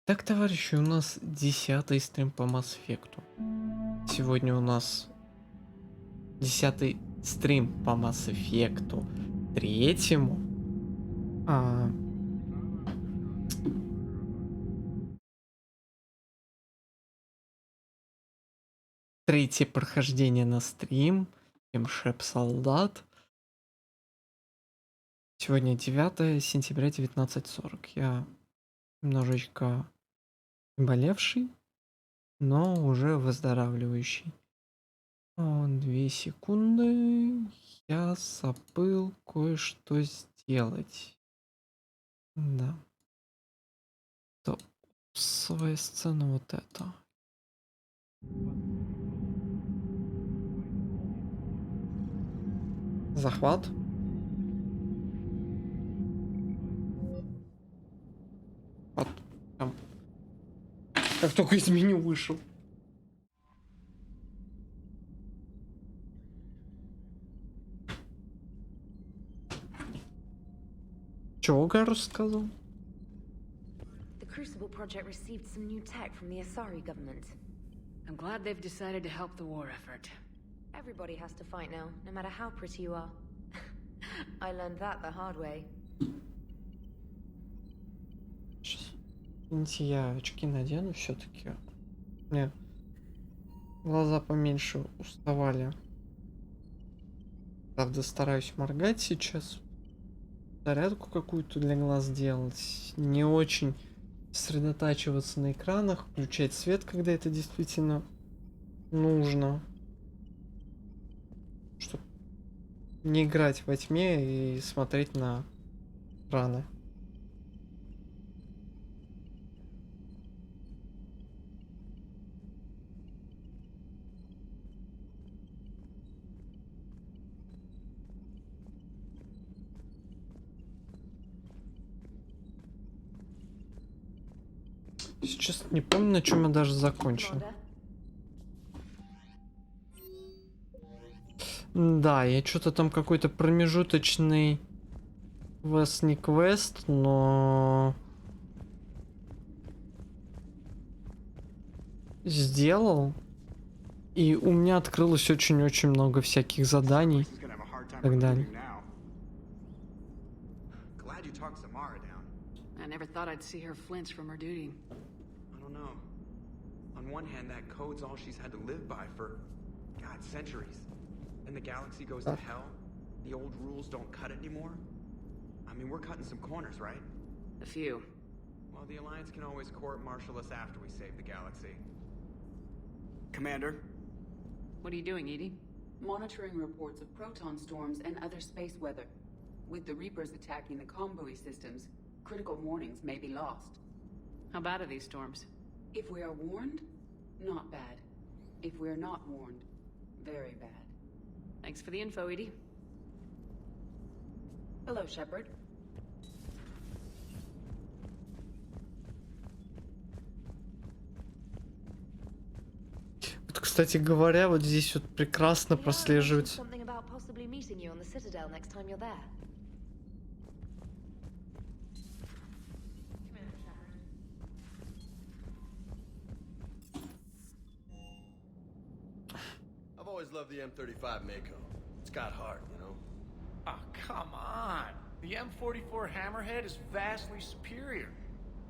Так, товарищи, у нас 10-й стрим по Mass Effect. Сегодня у нас 10-й стрим по Mass Effect третьему. А, Третье прохождение на стрим. FemShep солдат. Сегодня 9 сентября 19:40. Я немножечко болевший, но уже выздоравливающий. 2 секунды. Я забыл кое-что сделать. Да. Своя сцена вот это. Захват. Вот. Там. Как только из меню вышел. Чего Гарус сказал? The Crucible project received some new tech from the Asari government. I'm glad they've decided to help the war effort. Everybody has to fight now, no matter how pretty you are. I learned that the hard way. Извините, я очки надену все-таки. Мне глаза поменьше уставали. Правда, стараюсь моргать сейчас. Зарядку какую-то для глаз делать. Не очень сосредотачиваться на экранах, включать свет, когда это действительно нужно. Чтобы не играть во тьме и смотреть на экраны. Сейчас не помню, на чем я даже закончил. Да, я что-то там какой-то промежуточный квест, не квест, но сделал. И у меня открылось очень-очень много всяких заданий и так далее. I never thought I'd see her flinch from her duty. I don't know. On one hand, that code's all she's had to live by for, God, centuries. And the galaxy goes to hell. The old rules don't cut anymore. I mean, we're cutting some corners, right? A few. Well, the Alliance can always court-martial us after we save the galaxy. Commander? What are you doing, Edie? Monitoring reports of proton storms and other space weather. With the Reapers attacking the comm buoy systems, critical warnings may be lost. How bad are these storms? If we are warned, not bad. If we are not warned, very bad. Thanks for the info, Edie. Hello, Shepard. Вот, кстати говоря, вот здесь вот прекрасно прослеживается. Something about possibly meeting you on the Citadel next time you're there. I've always loved the M35 Mako. It's got heart, you know? Oh, come on. The M44 Hammerhead is vastly superior.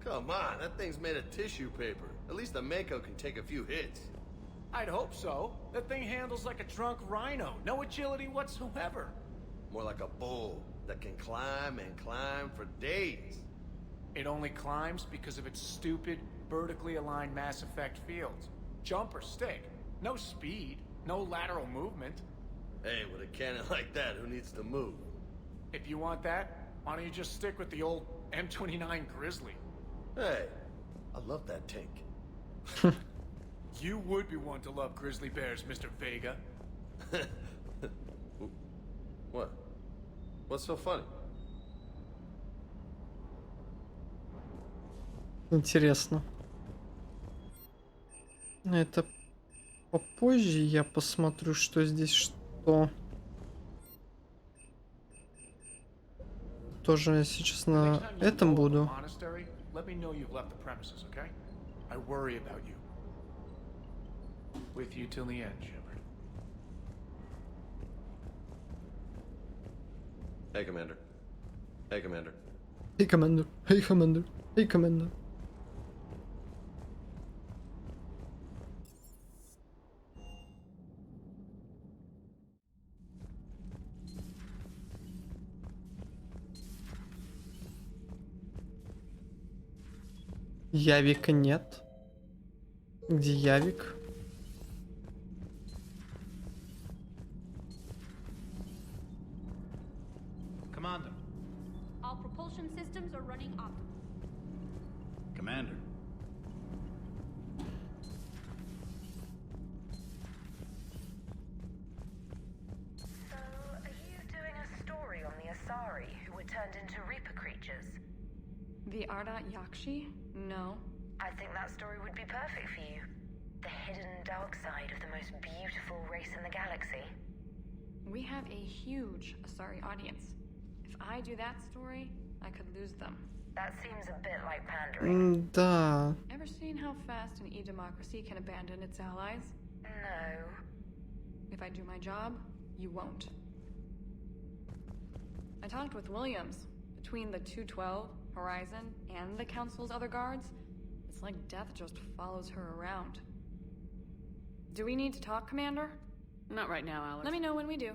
Come on, that thing's made of tissue paper. At least the Mako can take a few hits. I'd hope so. That thing handles like a drunk rhino. No agility whatsoever. More like a bull that can climb and climb for days. It only climbs because of its stupid, vertically aligned Mass Effect fields. Jump or stick. No speed. No lateral movement. Hey, with a cannon like that, who needs to move? If you want that, why don't you just stick with the old M29 Grizzly? Hey, I love that tank. You would be one to love grizzly bears, Mr. Vega. What? What's so funny? Интересно. Это попозже я посмотрю, что здесь что. Тоже сейчас на этом буду. let me know you've left the premises, okay? I worry about you. With you till the end, Shepard. Hey, Commander. Hey, Commander. Hey, Commander. Hey, Commander. Hey, Commander. Явика нет. Где Явик? Commander. All propulsion systems are running optimally. Commander. So, are you doing a story on the Asari who were turned into Reaper creatures? The Ardat Yakshi? No. I think that story would be perfect for you. The hidden dark side of the most beautiful race in the galaxy. We have a huge Asari audience. If I do that story, I could lose them. That seems a bit like pandering. Да. Ever seen how fast an e-democracy can abandon its allies? No. If I do my job, you won't. I talked with Williams. Between the 212, Horizon, and the Council's other guards, it's like death just follows her around. Do we need to talk, Commander? Not right now, Alex. Let me know when we do.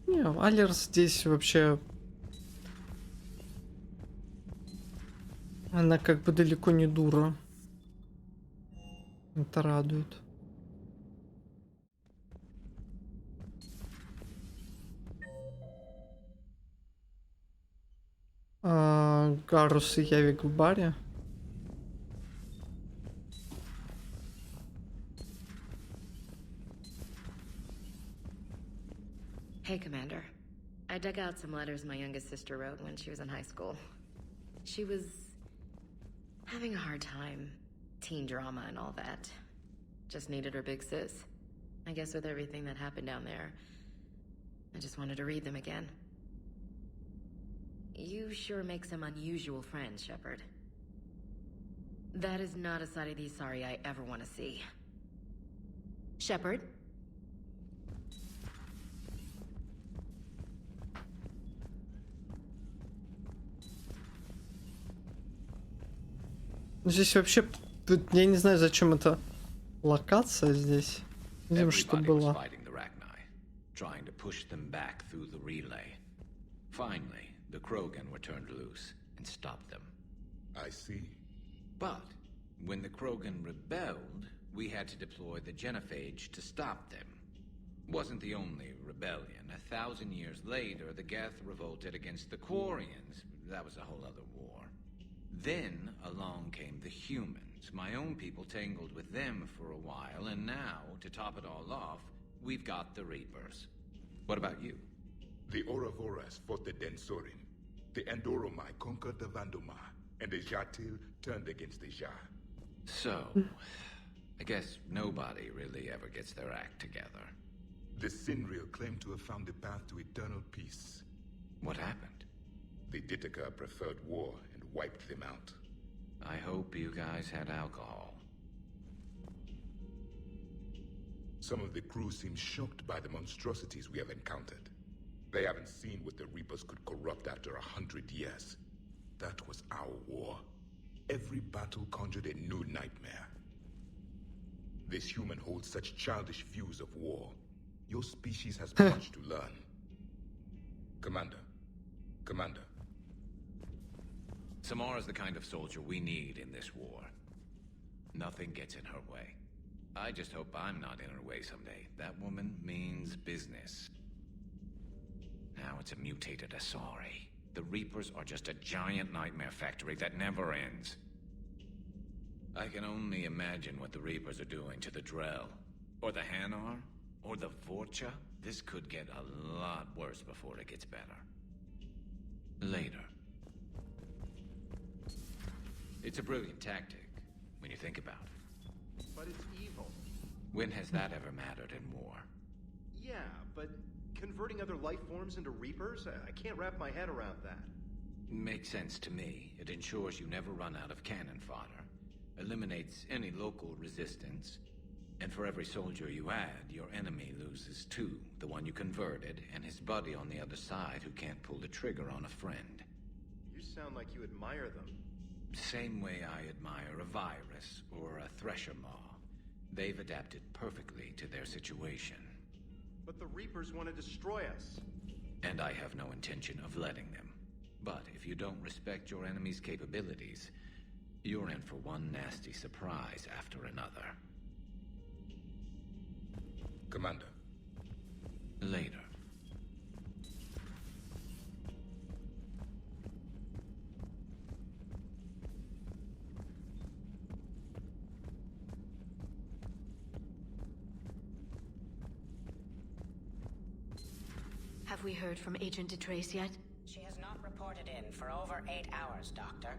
Не, Алерс здесь вообще... Она как бы далеко не дура. Это радует. Гарус и Явик в баре. Hey, Commander. I dug out some letters my youngest sister wrote when she was in high school. She was having a hard time. Teen drama and all that. Just needed her big sis. I guess with everything that happened down there, I just wanted to read them again. You sure make some unusual friends, Shepard. That is not a side of the Asari I ever want to see. Shepard? Здесь вообще... Тут, я не знаю, зачем эта локация здесь. Видим, что было. Trying to push them back through the relay. Finally, the Krogan were turned loose and stopped them. I see. But when the Krogan rebelled, we had to deploy the Genophage to stop them. Wasn't the only rebellion. 1,000 years later, the Geth revolted against the Quarians. That was a whole other war. Then along came the humans. My own people tangled with them for a while, and now, to top it all off, we've got the Reapers. What about you? The Ouroboros fought the Densorim. The Andoromai conquered the Vandoma, and the Jatil turned against the Ja. So, I guess nobody really ever gets their act together. The Sinreal claimed to have found the path to eternal peace. What happened? The Ditaka preferred war and wiped them out. I hope you guys had alcohol. Some of the crew seem shocked by the monstrosities we have encountered. They haven't seen what the Reapers could corrupt after 100 years. That was our war. Every battle conjured a new nightmare. This human holds such childish views of war. Your species has much to learn. Commander. Commander. Samara's the kind of soldier we need in this war. Nothing gets in her way. I just hope I'm not in her way someday. That woman means business. Now it's a mutated Asari. The Reapers are just a giant nightmare factory that never ends. I can only imagine what the Reapers are doing to the Drell. Or the Hanar. Or the Vorcha. This could get a lot worse before it gets better. Later. It's a brilliant tactic, when you think about it. But it's evil. When has that ever mattered in war? Yeah, but converting other life forms into Reapers? I can't wrap my head around that. Makes sense to me. It ensures you never run out of cannon fodder, eliminates any local resistance, and for every soldier you add, your enemy loses two, the one you converted, and his buddy on the other side who can't pull the trigger on a friend. You sound like you admire them. Same way I admire a virus or a thresher maw. They've adapted perfectly to their situation. But the Reapers want to destroy us. And I have no intention of letting them. But if you don't respect your enemy's capabilities, you're in for one nasty surprise after another. Commander. Later. Have we heard from Agent DeTrace yet? She has not reported in for over 8 hours, Doctor.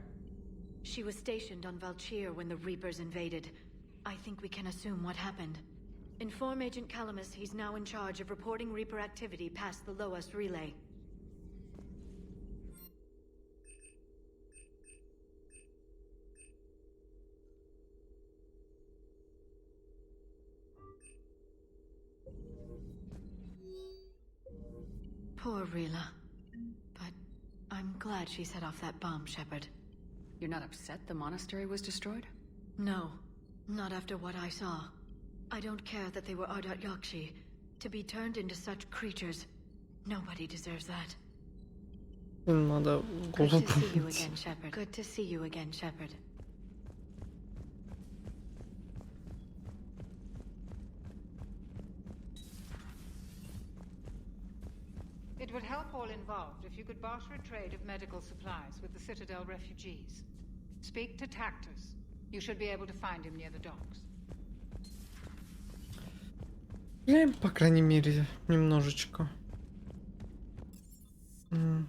She was stationed on Valchir when the Reapers invaded. I think we can assume what happened. Inform Agent Calamus he's now in charge of reporting Reaper activity past the Loas relay. Poor Rila. But I'm glad she set off that bomb, Shepard. You're not upset the monastery was destroyed? No, not after what I saw. I don't care that they were Ardat Yakshi. To be turned into such creatures, nobody deserves that. Надо Good голову to see you помыть. again, Shepard. Good to see you again, Shepard. It would help all involved if you could barter a trade of medical supplies with the Citadel refugees. Speak to Tactus. You should be able to find him near the docks. Глянем, по крайней мере, немножечко. На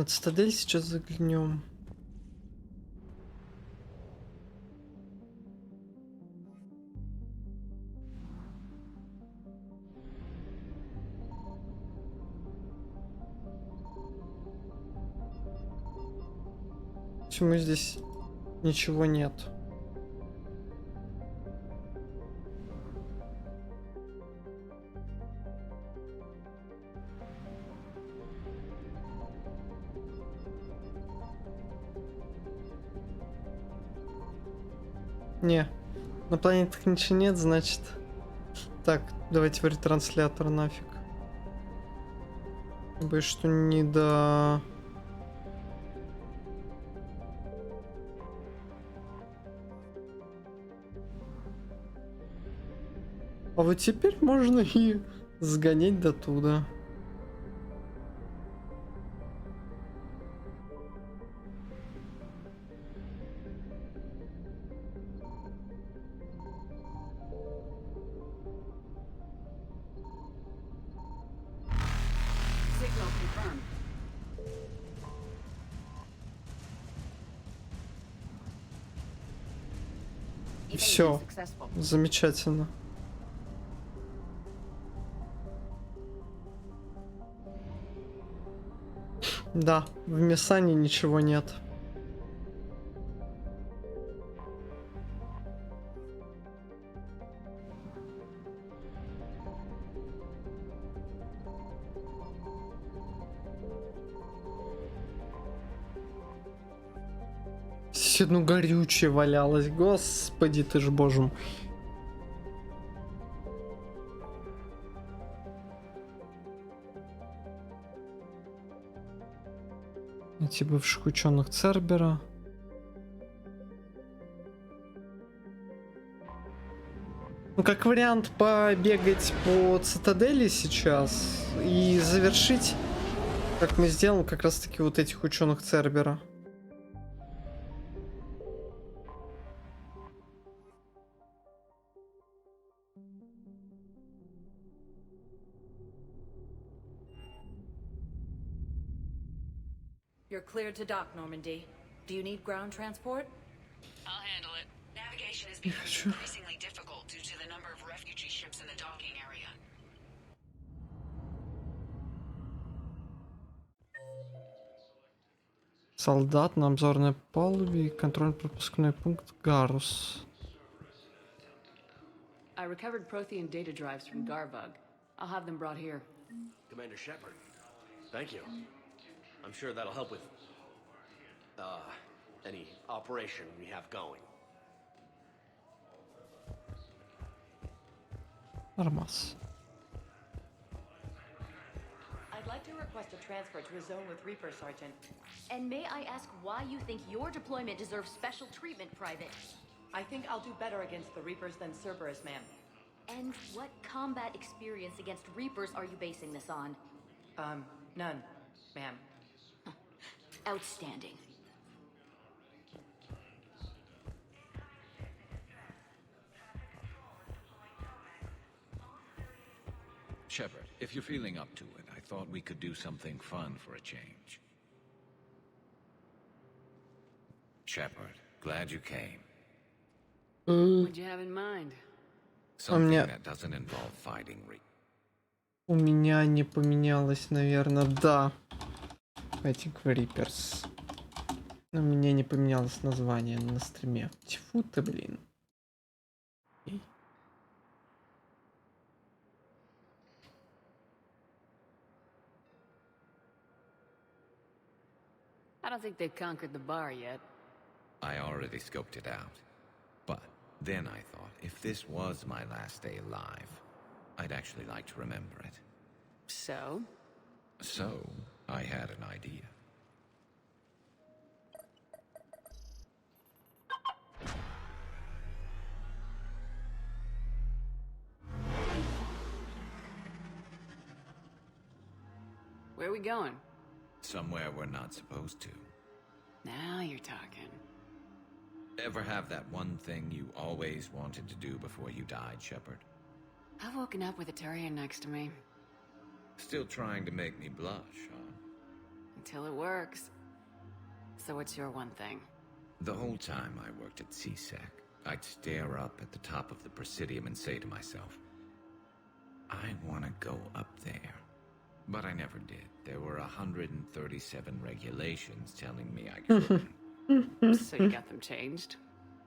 цитадель сейчас заглянем. Почему здесь ничего нет? Не, на планетах ничего нет, значит... Так, давайте в ретранслятор нафиг. Боюсь, что не до... А вот теперь можно и сгонять до туда. Signal confirmed. Все, замечательно. Да, в Мессане ничего нет. Здесь одно горючее валялось, господи ты ж боже мой. Найти бывших ученых Цербера. Ну, как вариант, побегать по цитадели сейчас и завершить, как мы сделаем, как раз таки вот этих ученых Цербера. You're cleared to dock, Normandy. Do you need ground transport? I'll handle it. Navigation is becoming increasingly difficult due to the number of refugee ships in the docking area. Солдат на обзорной палубе и контрольно-пропускной пункт Гарус. I recovered Prothean data drives from Garvug. I'll have them brought here. Commander Shepard, thank you. I'm sure that'll help with, any operation we have going. Нормас. I'd like to request a transfer to a zone with Reaper, Sergeant. And may I ask why you think your deployment deserves special treatment, Private? I think I'll do better against the Reapers than Cerberus, ma'am. And what combat experience against Reapers are you basing this on? None, ma'am. Outstanding. Shepard, if you're feeling up to it, I thought we could do something fun for a change. Shepard, glad you came. What'd you have in mind? Something that doesn't involve fighting У меня не поменялось, наверное, да. Fighting Reapers. Но у меня не поменялось название на стриме. Тьфу ты, блин. I don't think they've conquered the bar yet. I already scoped it out. But then I thought, if this was my last day alive, I'd actually like to remember it. So? So, I had an idea. Where are we going? Somewhere we're not supposed to. Now you're talking. Ever have that one thing you always wanted to do before you died, Shepard? I've woken up with a Turian next to me. Still trying to make me blush, huh? Until it works. So what's your one thing? The whole time I worked at CSEC, I'd stare up at the top of the Presidium and say to myself, I want to go up there. But I never did. There were 137 regulations telling me I couldn't. So you got them changed?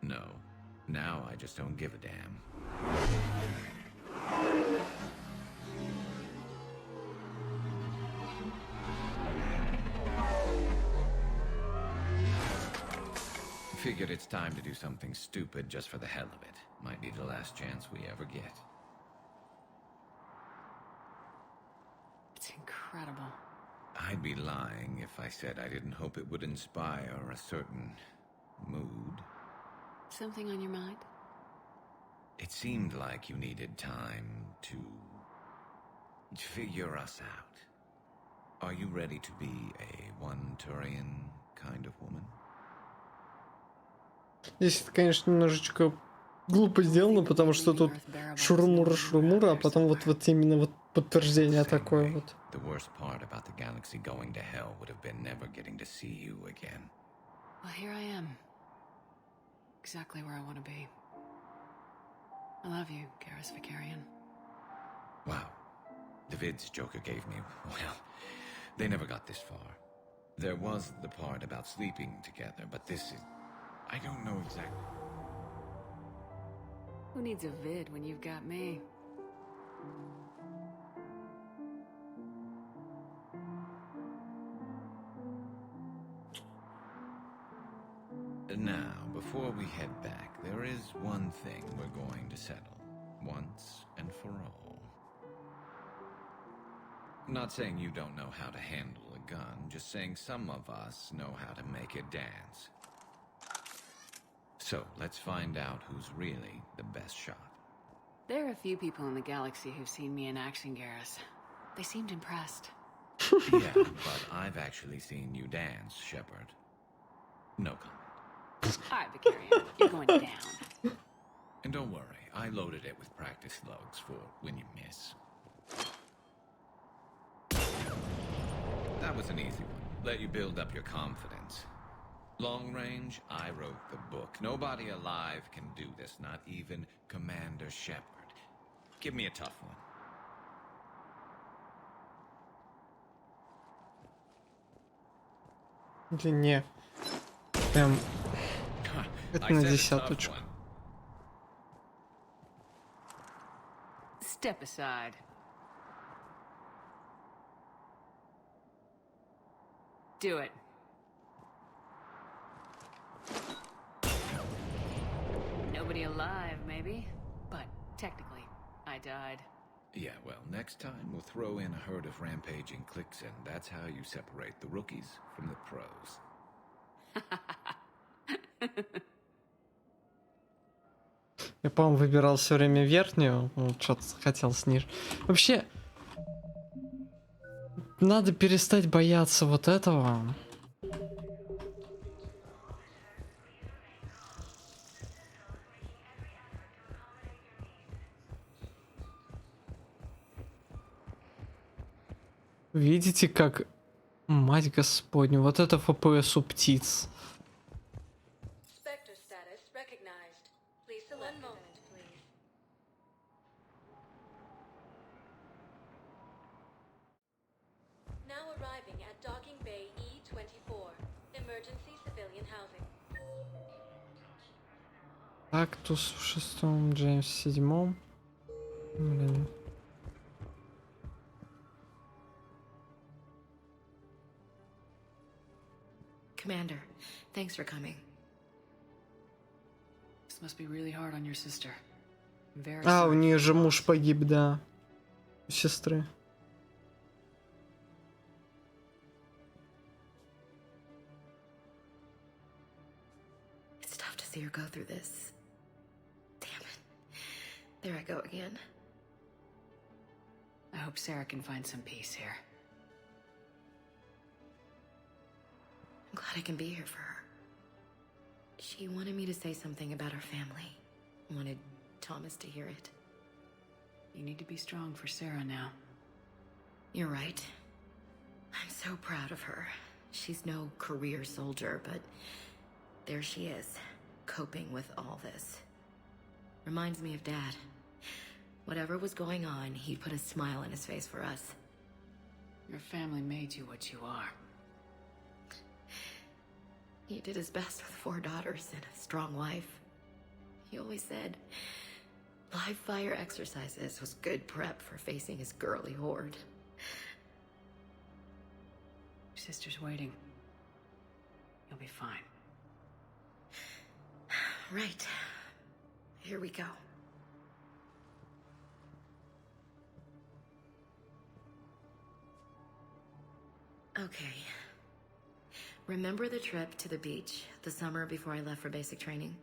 No. Now I just don't give a damn. Figured it's time to do something stupid just for the hell of it. Might be the last chance we ever get. It's incredible. I'd be lying if I said I didn't hope it would inspire a certain mood. Something on your mind? It seemed like you needed time to figure us out. Are you ready to be a one-Turian kind of woman? Здесь это, конечно, немножечко глупо сделано, потому что тут шурмура-шурмура, а потом вот именно вот подтверждение такое вот. The worst part about the galaxy going to hell would have been never getting to see you again. Well, here I am. Exactly where I want to be. I love you, Garrus Vicarian. Wow. The vids Joker gave me, well, they never got this far. There was the part about sleeping together, but this is... I don't know exactly. Who needs a vid when you've got me? Now, before we head back, there is one thing we're going to settle, once and for all. Not saying you don't know how to handle a gun, just saying some of us know how to make it dance. So, let's find out who's really the best shot. There are a few people in the galaxy who've seen me in action, Garrus. They seemed impressed. Yeah, but I've actually seen you dance, Shepard. No comment. All right, Vicarian, you're going down. And don't worry, I loaded it with practice slugs for when you miss. That was an easy one. Let you build up your confidence. Long range, I wrote the book. Nobody alive can do this, not even Commander Shepard. Give me a tough one. Или не? Прям... Это на десяточку. Step aside. Do it. Nobody alive, maybe? But technically, I died. Yeah, well, next time we'll throw in a herd of rampaging cliques, and that's how you separate the rookies from the pros. Я, по-моему, выбирал все время верхнюю. Ну, что-то хотел сниж. Вообще, надо перестать бояться вот этого. Видите, как... Мать Господня, вот это ФПС у птиц. Кактус в 6-м, Джеймс в 7-м. Блин. Commander, thanks for coming. This must be really hard on your sister. I'm very А, у sorry. нее же муж погиб, да. У сестры. It's tough to see her go through this. Damn it. There I go again. I hope Sarah can find some peace here. I'm glad I can be here for her. She wanted me to say something about her family. Wanted Thomas to hear it. You need to be strong for Sarah now. You're right. I'm so proud of her. She's no career soldier, but there she is, coping with all this. Reminds me of Dad. Whatever was going on, he put a smile on his face for us. Your family made you what you are. He did his best with 4 daughters and a strong wife. He always said live fire exercises was good prep for facing his girly horde. Your sister's waiting. You'll be fine. Right. Here we go. Okay. Remember the trip to the beach the summer before I left for basic training?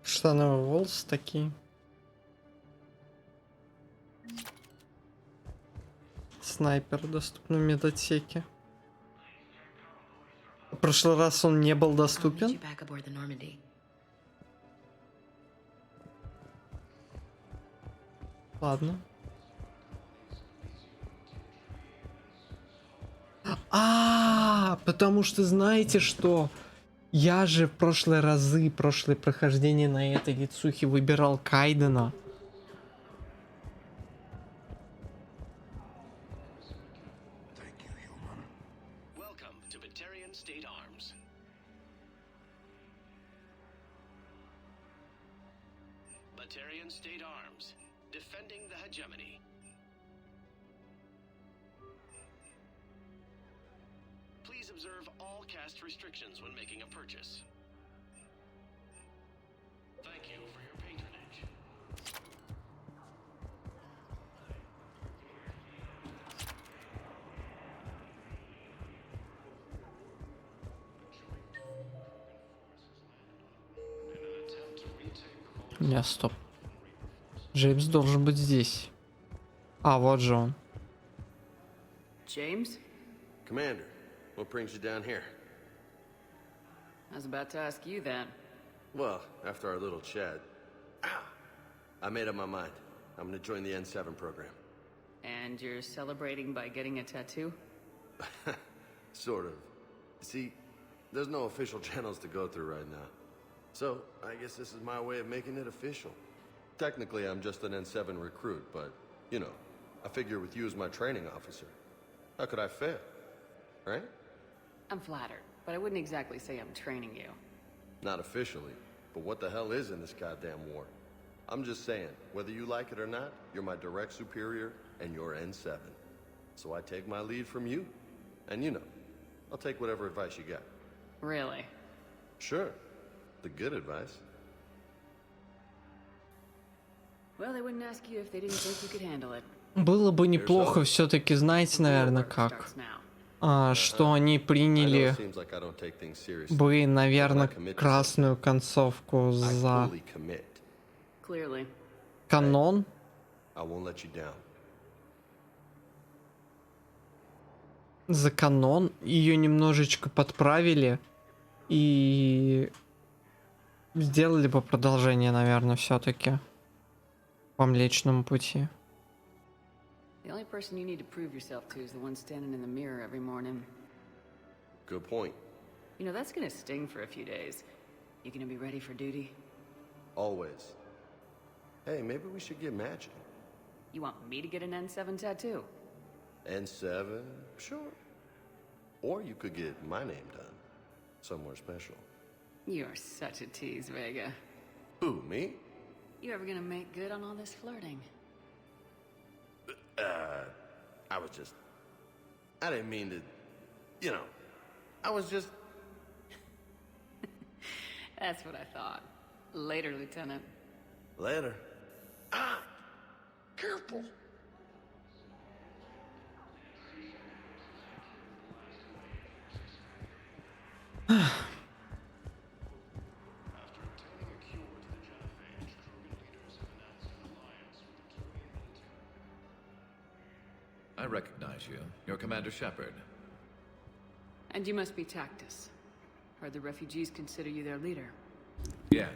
Штановые волосы такие. Снайпер доступен в медотеке. В прошлый раз он не был доступен. Ладно. Потому что знаете что? Я же в прошлые прохождения на этой лицухе выбирал Кайдена. Observe all cast restrictions when making a purchase. Thank you for your patronage. Не, стоп. Джеймс должен быть здесь. А, вот же он. James? Commander. What brings you down here? I was about to ask you that. Well, after our little chat, I made up my mind. I'm gonna join the N7 program. And you're celebrating by getting a tattoo? Sort of. See, there's no official channels to go through right now. So, I guess this is my way of making it official. Technically, I'm just an N7 recruit, but, you know, I figure with you as my training officer, how could I fail? Right? I'm flattered, but I wouldn't exactly say I'm training you. Not officially, but what the hell is in this goddamn war? I'm just saying, whether you like it or not, you're my direct superior, and you're N7. So I take my lead from you. And you know, I'll take whatever advice you got. Really? Sure. The good advice. Well, they wouldn't ask you if they didn't think you could handle it. Было бы неплохо все-таки, знаете, наверное, как. Что они приняли бы, наверное, красную концовку за канон. За канон. Ее немножечко подправили. И сделали бы продолжение, наверное, все-таки. По Млечному пути. The only person you need to prove yourself to is the one standing in the mirror every morning. Good point. You know, that's gonna sting for a few days. You gonna be ready for duty? Always. Hey, maybe we should get matching. You want me to get an N7 tattoo? N7? Sure. Or you could get my name done. Somewhere special. You're such a tease, Vega. Who, me? You ever gonna make good on all this flirting? I didn't mean to, you know, I was just... That's what I thought. Later, Lieutenant. Later. Ah! Careful! I recognize you. You're Commander Shepard. And you must be Tactus. Heard the refugees consider you their leader. Yes,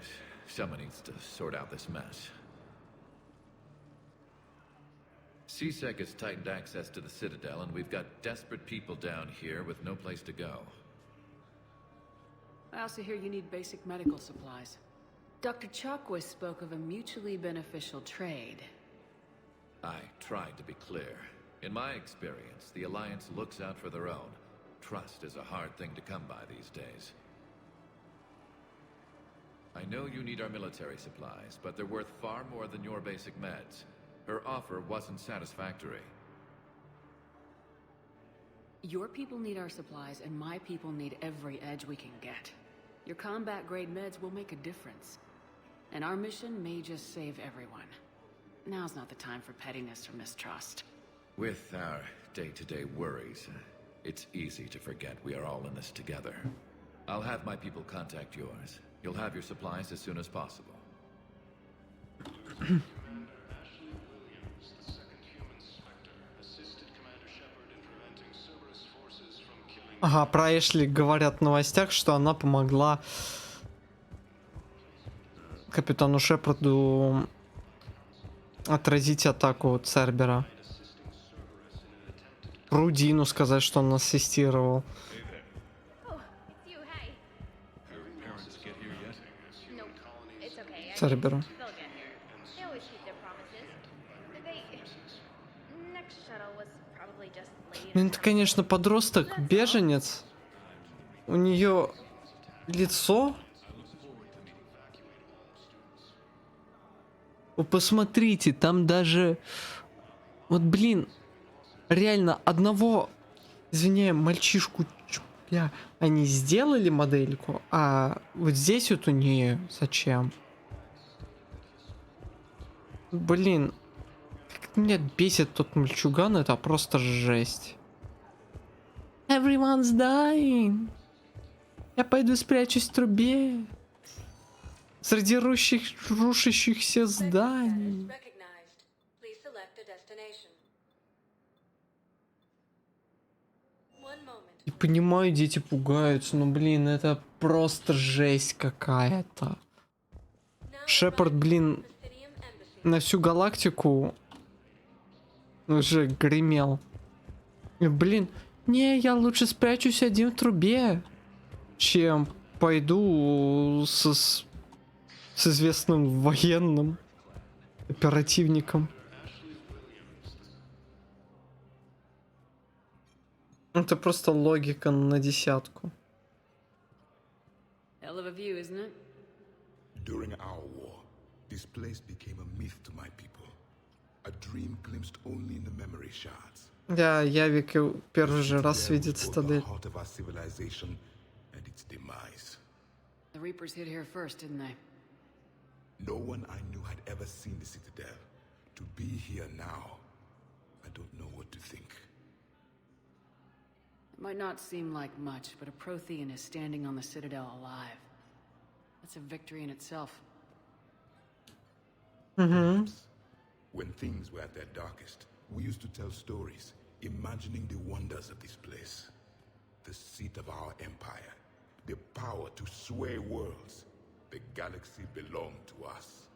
someone needs to sort out this mess. CSEC has tightened access to the Citadel, and we've got desperate people down here with no place to go. I also hear you need basic medical supplies. Dr. Chakwas spoke of a mutually beneficial trade. I tried to be clear. In my experience, the Alliance looks out for their own. Trust is a hard thing to come by these days. I know you need our military supplies, but they're worth far more than your basic meds. Her offer wasn't satisfactory. Your people need our supplies, and my people need every edge we can get. Your combat-grade meds will make a difference. And our mission may just save everyone. Now's not the time for pettiness or mistrust. With our day-to-day worries, it's easy to forget we are all in this together. I'll have my people contact yours. You'll have your supplies as soon as possible. Ага, про Эшли говорят в новостях, что она помогла капитану Шепарду отразить атаку Цербера. Рудину сказать, что он ассистировал. Церберу. Ну, это, конечно, подросток, беженец. У нее лицо. Вы посмотрите, там даже... Вот, блин, реально одного, извиняюсь, мальчишку, они сделали модельку, а вот здесь вот у нее зачем? Блин, как меня бесит тот мальчуган, это просто жесть. Everyone's dying. Я пойду спрячусь в трубе. Среди рушащихся зданий. И понимаю, дети пугаются, но, блин, это просто жесть какая-то. Шепард, блин, на всю галактику уже гремел. И, блин, не, я лучше спрячусь один в трубе, чем пойду с известным военным оперативником. Это просто логика на десятку. Hell of a view, isn't it? During our war, this place became a myth to my people. A dream glimpsed only in the memory shards. Да, Явик первый же раз видит цитадель. The Reapers hit here first, didn't they? No one I knew had ever seen the Citadel. To be here now, I don't know what to think. It might not seem like much, but a Prothean is standing on the Citadel alive. That's a victory in itself. Perhaps, when things were at their darkest, we used to tell stories, imagining the wonders of this place. The seat of our empire, the power to sway worlds. The galaxy belonged to us.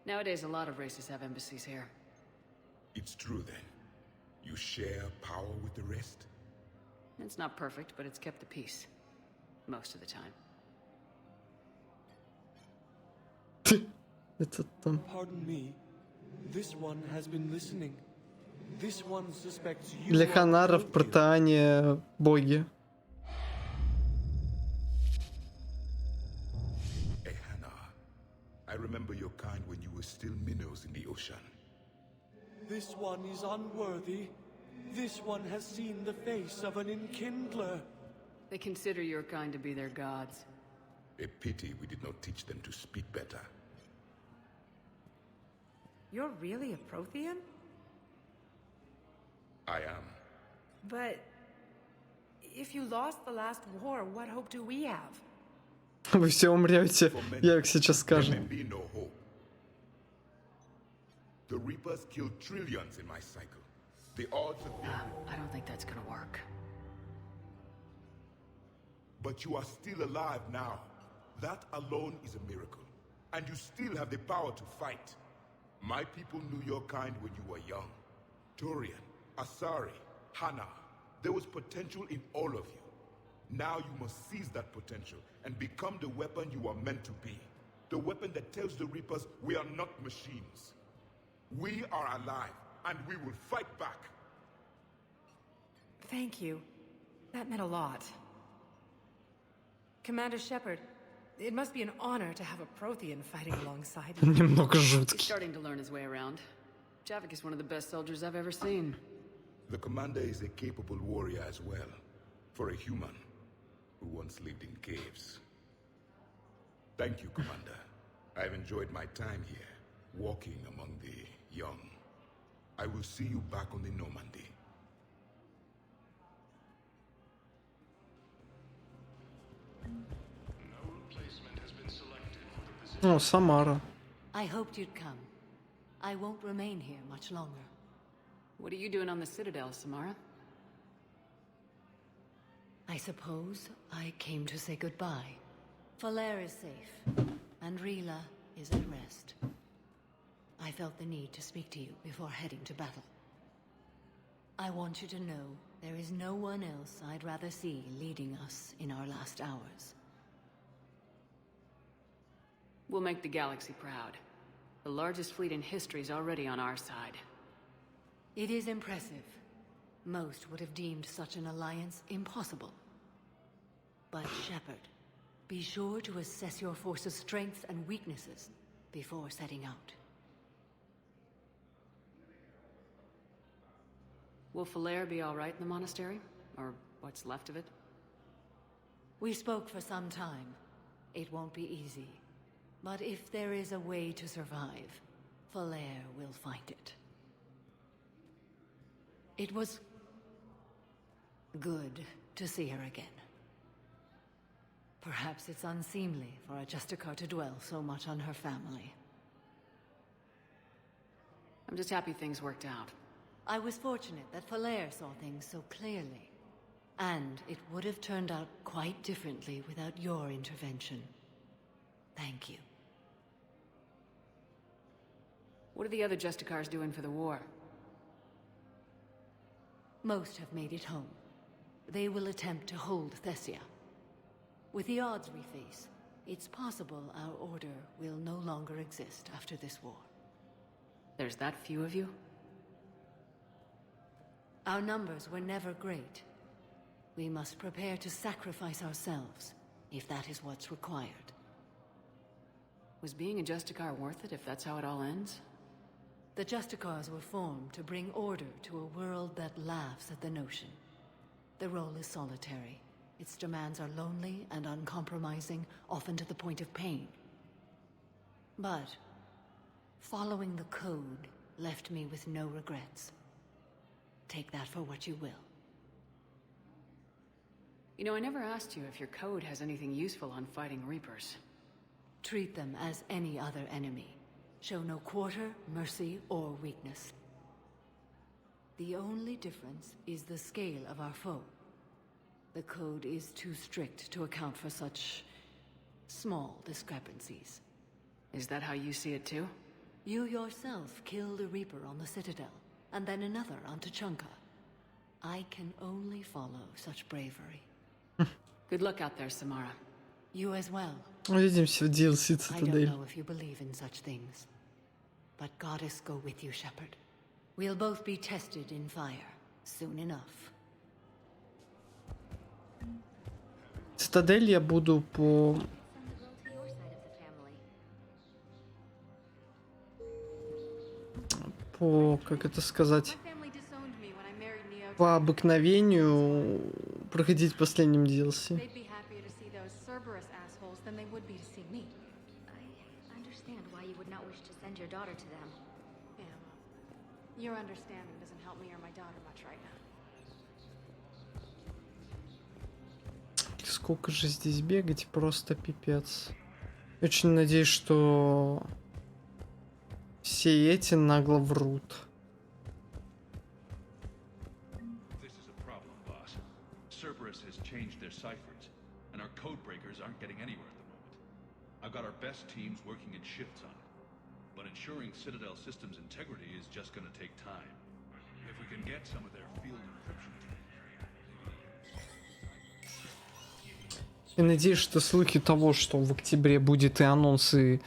Nowadays, a lot of races have embassies here. It's true then. You share power with the rest? It's not perfect, but it's kept the peace. Most of the time. Pardon me. This one has been listening. This one suspects you. Для ханаров протеане боги. I remember your kind when you were still minnows in the ocean. This one is unworthy. This one has seen the face of an enkindler. They consider your kind to be their gods. A pity we did not teach them to speak better. You're really a Prothean? I am. But if you lost the last war, what hope do we have? Вы все умрете, Явик сейчас скажет. The Reapers killed trillions in my cycle. The odds of I don't think that's gonna work. But you are still alive now. That alone is a miracle. And you still have the power to fight. My people knew your kind when you were young. Turian, Asari, Hana. There was potential in all of you. Now you must seize that potential and become the weapon you are meant to be. The weapon that tells the Reapers we are not machines. We are alive, and we will fight back. Thank you. That meant a lot. Commander Shepard, it must be an honor to have a Prothean fighting alongside you. Немного He's жуткий. starting to learn his way around. Javik is one of the best soldiers I've ever seen. The commander is a capable warrior as well. For a human who once lived in caves. Thank you, Commander. I've enjoyed my time here, walking among the young. I will see you back on the Normandy. О, Самара. I hoped you'd come. I won't remain here much longer. What are you doing on the Citadel, Samara? I suppose I came to say goodbye. Falair is safe, and Rila is at rest. I felt the need to speak to you before heading to battle. I want you to know there is no one else I'd rather see leading us in our last hours. We'll make the galaxy proud. The largest fleet in history is already on our side. It is impressive. Most would have deemed such an alliance impossible. But Shepard, be sure to assess your force's strengths and weaknesses before setting out. Will Falair be all right in the monastery? Or what's left of it? We spoke for some time. It won't be easy. But if there is a way to survive, Falair will find it. It was good to see her again. Perhaps it's unseemly for a Justicar to dwell so much on her family. I'm just happy things worked out. I was fortunate that Falair saw things so clearly. And it would have turned out quite differently without your intervention. Thank you. What are the other Justicars doing for the war? Most have made it home. They will attempt to hold Thessia. With the odds we face, it's possible our order will no longer exist after this war. There's that few of you? Our numbers were never great. We must prepare to sacrifice ourselves, if that is what's required. Was being a Justicar worth it if that's how it all ends? The Justicars were formed to bring order to a world that laughs at the notion. The role is solitary. Its demands are lonely and uncompromising, often to the point of pain. But following the code left me with no regrets. Take that for what you will. You know, I never asked you if your code has anything useful on fighting Reapers. Treat them as any other enemy. Show no quarter, mercy, or weakness. The only difference is the scale of our foe. The code is too strict to account for such small discrepancies. Is that how you see it too? You yourself killed a Reaper on the Citadel, and then another on Tuchanka. I can only follow such bravery. Good luck out there, Samara. You as well. Увидимся в DLC I don't Цитадель. know if you believe in such things, but Goddess go with you, Shepard. We'll both be tested in fire soon enough. Цитадель я буду как это сказать, по обыкновению проходить последним DLC. Your understanding doesn't help me or my daughter much right now. Сколько же здесь бегать, просто пипец. Очень надеюсь, что все эти нагло врут. Cerberus has changed their ciphers, and our code breakers aren't getting anywhere at the moment. I've got our best teams working in shifts on it, but ensuring Citadel systems integrity is just going to take time. If we can get some of their field encryption. Я надеюсь, что слухи того, что в октябре будет и анонс, и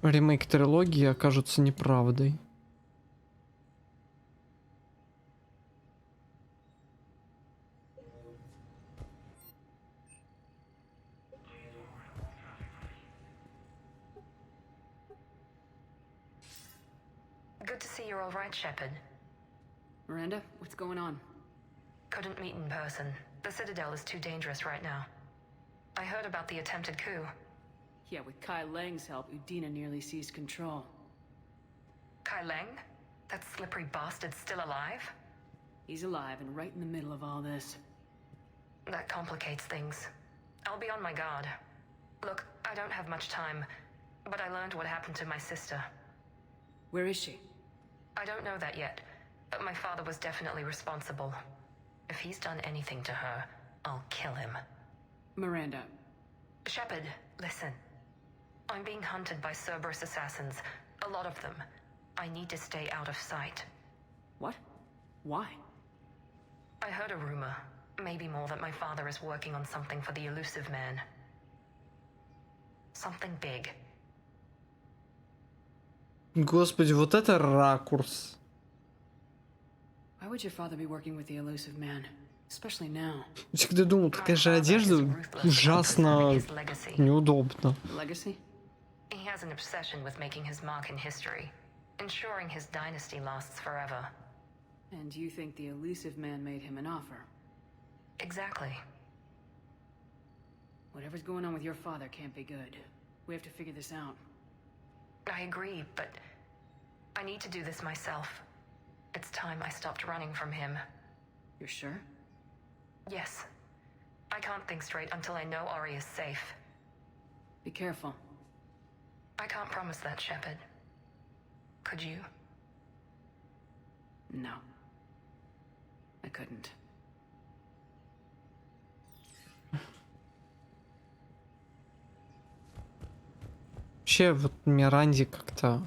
ремейк трилогии, окажутся неправдой. Good to see you're all right, Shepard. Miranda, what's going on? Couldn't meet in person. The Citadel is too dangerous right now. I heard about the attempted coup. Yeah, with Kai Lang's help, Udina nearly seized control. Kai Lang? That slippery bastard's still alive? He's alive and right in the middle of all this. That complicates things. I'll be on my guard. Look, I don't have much time, but I learned what happened to my sister. Where is she? I don't know that yet, but my father was definitely responsible. If he's done anything to her, I'll kill him. Miranda. Shepard, listen. I'm being hunted by Cerberus assassins. A lot of them. I need to stay out of sight. What? Why? I heard a rumor, maybe more, that my father is working on something for the elusive man. Something big. Господи, вот это ракурс. Why would your father be working with the elusive man? Especially now. Я всегда думал, такая же одежда ужасно неудобно. Legacy? He has an obsession with making his mark in history, ensuring his dynasty lasts forever. And you think the elusive man made him an offer? Exactly. Whatever's going on with your father can't be good. We have to figure this out. I agree, but I need to do this myself. It's time I stopped running from him. You're sure? Yes. I can't think straight until I know Ori is safe. Be careful. I can't promise that, Shepard. Could you? No. I couldn't. Вообще, вот Миранди как-то...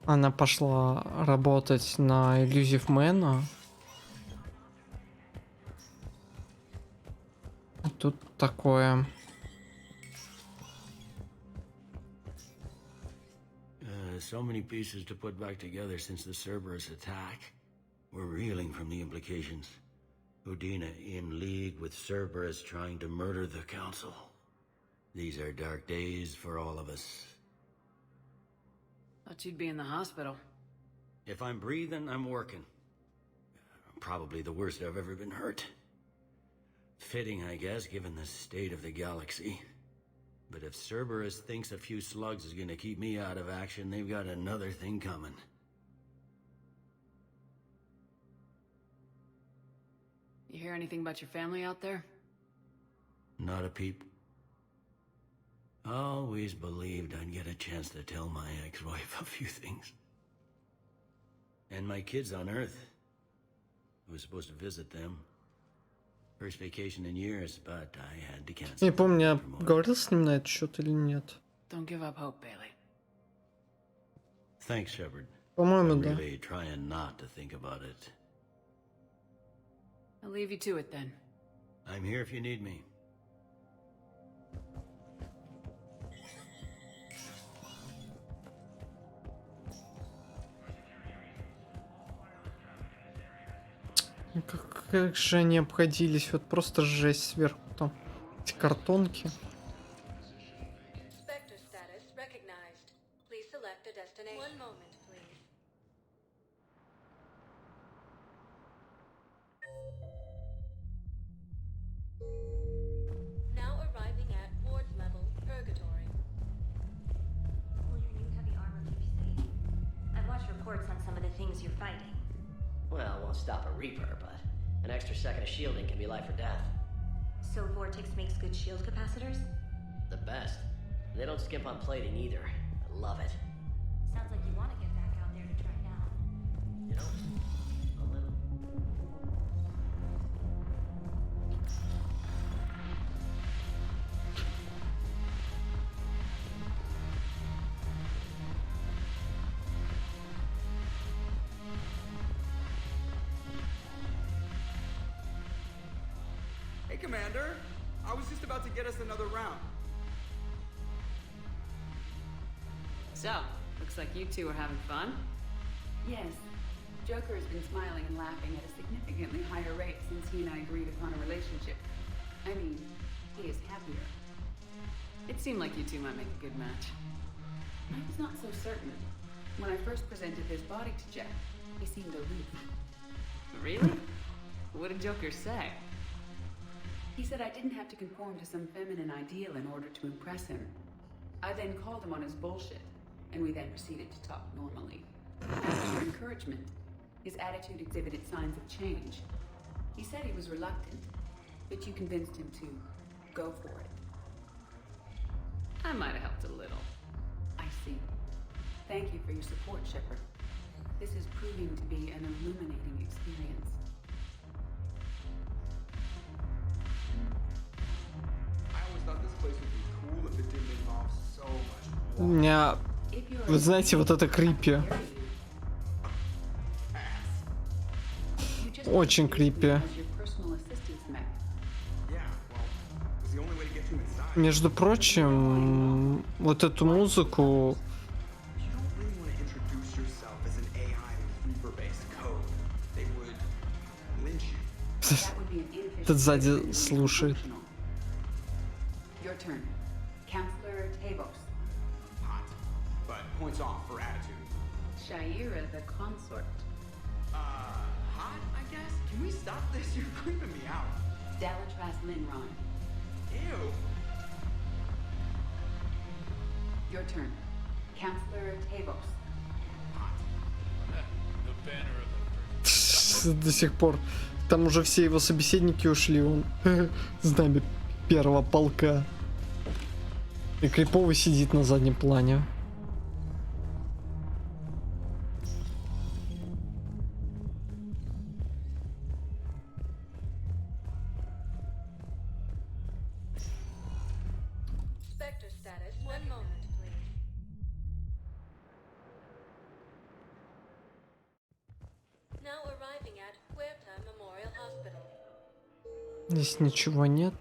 Она пошла работать на Elusive Man. Тут такое. So many pieces to put back together since the Cerberus attack. We're reeling from the implications. Udina in league with Cerberus trying to murder the Council. These are dark days for all of us. Thought you'd be in the hospital. If I'm breathing, I'm working. Probably the worst I've ever been hurt. Fitting, I guess, given the state of the galaxy. But if Cerberus thinks a few slugs is gonna keep me out of action, they've got another thing coming. You hear anything about your family out there? Not a peep. Always believed I'd get a chance to tell my ex-wife a few things. And my kids on Earth. I was supposed to visit them. First vacation in years, but I had to cancel. Не помню, я говорил с ним на этот счет или нет. Don't give up hope, Bailey. Thanks, Shepard. По-моему, I'm да. really trying not to think about it. I'll leave you to it then. I'm here if you need me. Как же они обходились, вот просто жесть сверху там. Эти картонки. Spectre status recognized. Please select a destination. One moment, please. Now arriving at ward level purgatory. Will your new heavy armor keep you safe? I've watched reports on some of the things you're fighting. Well, it won't stop a Reaper, but an extra second of shielding can be life or death. So Vortex makes good shield capacitors? The best. They don't skimp on plating either. I love it. Sounds like you want to get back out there to try now. You know, a little. Hey, Commander. I was just about to get us another round. So, looks like you two are having fun. Yes. Joker has been smiling and laughing at a significantly higher rate since he and I agreed upon a relationship. I mean, he is happier. It seemed like you two might make a good match. I was not so certain. When I first presented his body to Jeff, he seemed aloof. Really? What did Joker say? He said I didn't have to conform to some feminine ideal in order to impress him. I then called him on his bullshit, and we then proceeded to talk normally. After your encouragement, his attitude exhibited signs of change. He said he was reluctant, but you convinced him to go for it. I might have helped a little. I see. Thank you for your support, Shepard. This is proving to be an illuminating experience. I always thought this place would be cool if it didn't involve so much. У меня, вы знаете, вот это крипи. Очень крипи. Между прочим, вот эту музыку этот сзади слушает. Your turn. Counselor Tavos. Hot, but points off for attitude. Shaira the consort. Hot, I guess? Can we stop this? You're creeping me out. Dalatras Linron. Ew. Your turn. Counselor Tavos. The banner of До сих пор. Там уже все его собеседники ушли, он знамя первого полка. И криповый сидит на заднем плане. Spectre status. One moment, please. Now arriving at Huerta Memorial Hospital. Здесь ничего нет.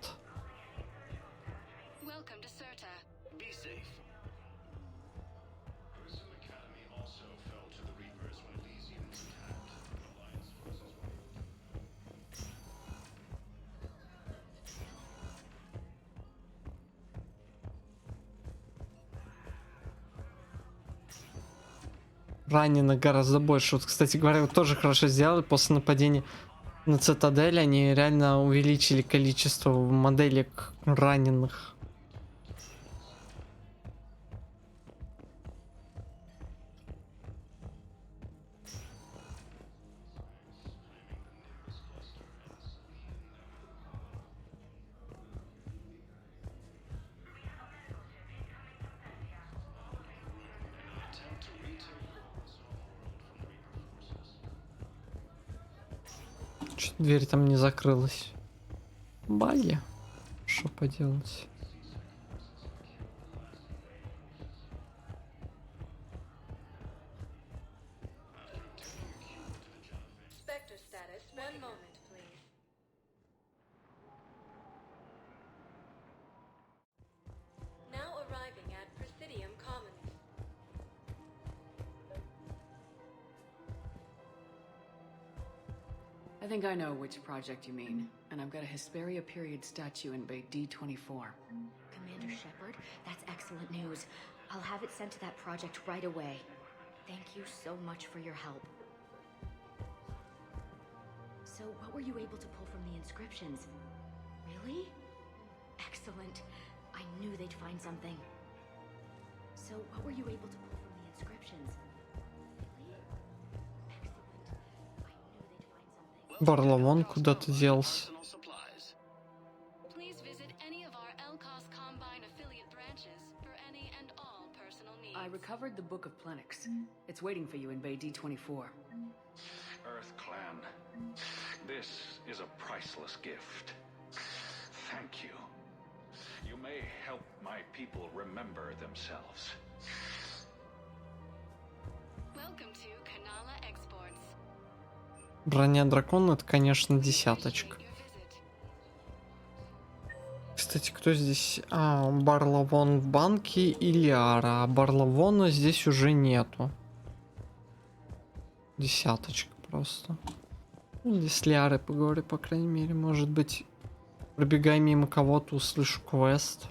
раненых гораздо больше. Вот, кстати говоря, вот тоже хорошо сделали. После нападения на цитадель они реально увеличили количество моделек раненых. Чуть дверь там не закрылась. Баги. Что поделать? Spectre status. One moment, please. Now arriving at Presidium Commons. I think I know which project you mean, and I've got a Hesperia period statue in Bay D24. Commander Shepard, that's excellent news. I'll have it sent to that project right away. Thank you so much for your help. So, what were you able to pull from the inscriptions? Really? Excellent. I knew they'd find something. So, what were you able to pull from the inscriptions? Барлавон куда-то делся. Please visit any of our LCOS Combine affiliate branches for any and all personal needs. I recovered the Book of Plenix. It's waiting for you in Bay D24. Earth Clan, this is a priceless gift. Thank you. You may help my people remember themselves. Welcome to Kanala Exports. Броня дракона, это, конечно, десяточка. Кстати, кто здесь? Барлавон в банке и Лиара. А Барлавона здесь уже нету. Десяточка просто. Или с Лиарой поговорю, по крайней мере. Может быть, пробегая мимо кого-то, услышу квест.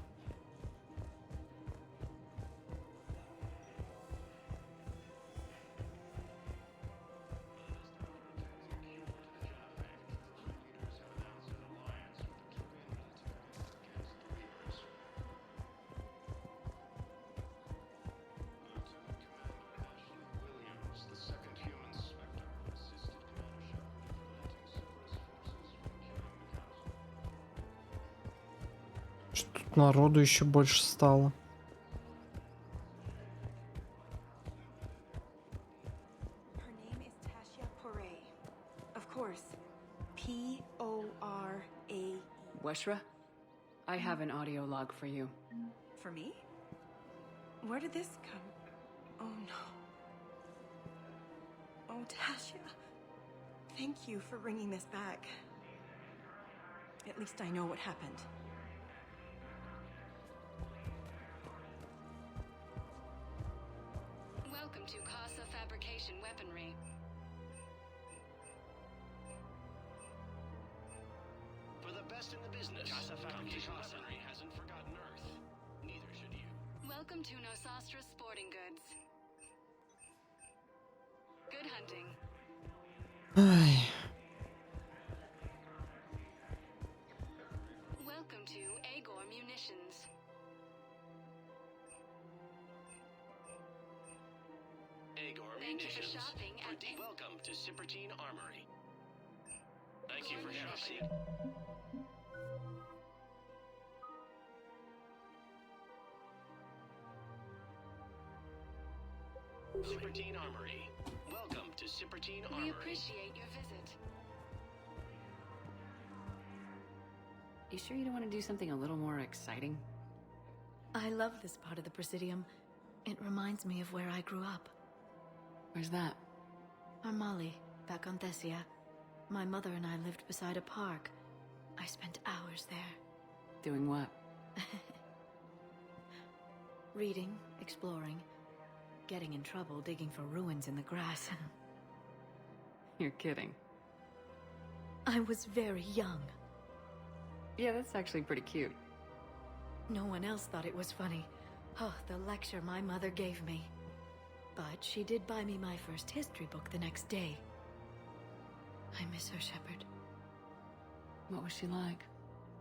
Тут народу еще больше стало. Her name is Tasha Poray. Of course. P-O-R-A-E. Weshra, I have an audio log for you. For me? Where did this come? Oh no. Oh, Tasha. Thank you for bringing this back. At least I know what happened. Welcome to Casa Fabrication Weaponry. For the best in the business, Casa Fabrication Weaponry hasn't forgotten Earth. Neither should you. Welcome to Nosastra Sporting Goods. Good hunting. Ай. Welcome to Agor Munitions. Agor Thank you for Munitions. shopping at Welcome to Sippertine Armory. Thank you for shopping. Sippertine Armory. Welcome to Sippertine Armory. We appreciate your visit. You sure you don't want to do something a little more exciting? I love this part of the Presidium. It reminds me of where I grew up. Where's that? Armali, back on Thessia. My mother and I lived beside a park. I spent hours there. Doing what? Reading, exploring, getting in trouble digging for ruins in the grass. You're kidding. I was very young. Yeah, that's actually pretty cute. No one else thought it was funny. Oh, the lecture my mother gave me. But she did buy me my first history book the next day. I miss her, Shepard. What was she like?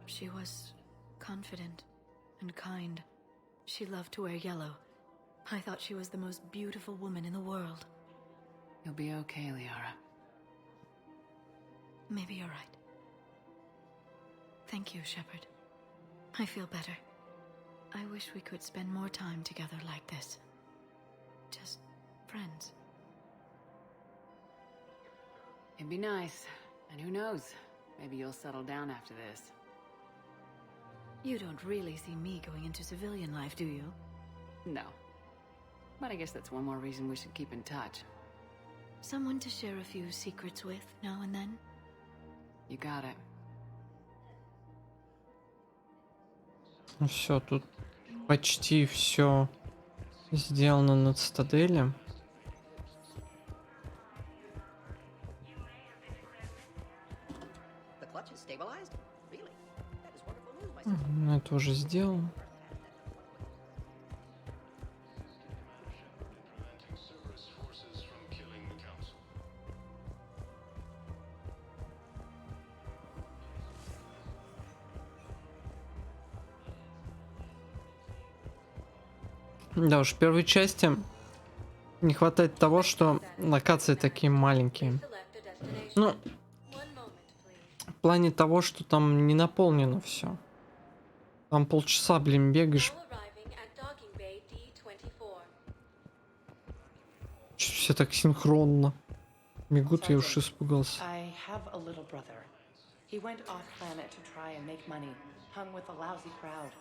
She was confident and kind. She loved to wear yellow. I thought she was the most beautiful woman in the world. You'll be okay, Liara. Maybe you're right. Thank you, Shepard. I feel better. I wish we could spend more time together like this. Just friends. It'd be nice. And who knows? Maybe you'll settle down after this. You don't really see me going into civilian life, do you? No. But I guess that's one more reason we should keep in touch. Someone to share a few secrets with now and then? You got it. Все, тут почти все сделано на цитадели. The clutch is stabilized? Really? That is wonderful news, my Ну, это уже сделал. Да уж, в первой части не хватает того, что локации такие маленькие. Ну, в плане того, что там не наполнено все. Там полчаса, блин, бегаешь. Чё все так синхронно бегут, я уж испугался. I have a little brother. He went off planet to try and make money, hung with a lousy crowd.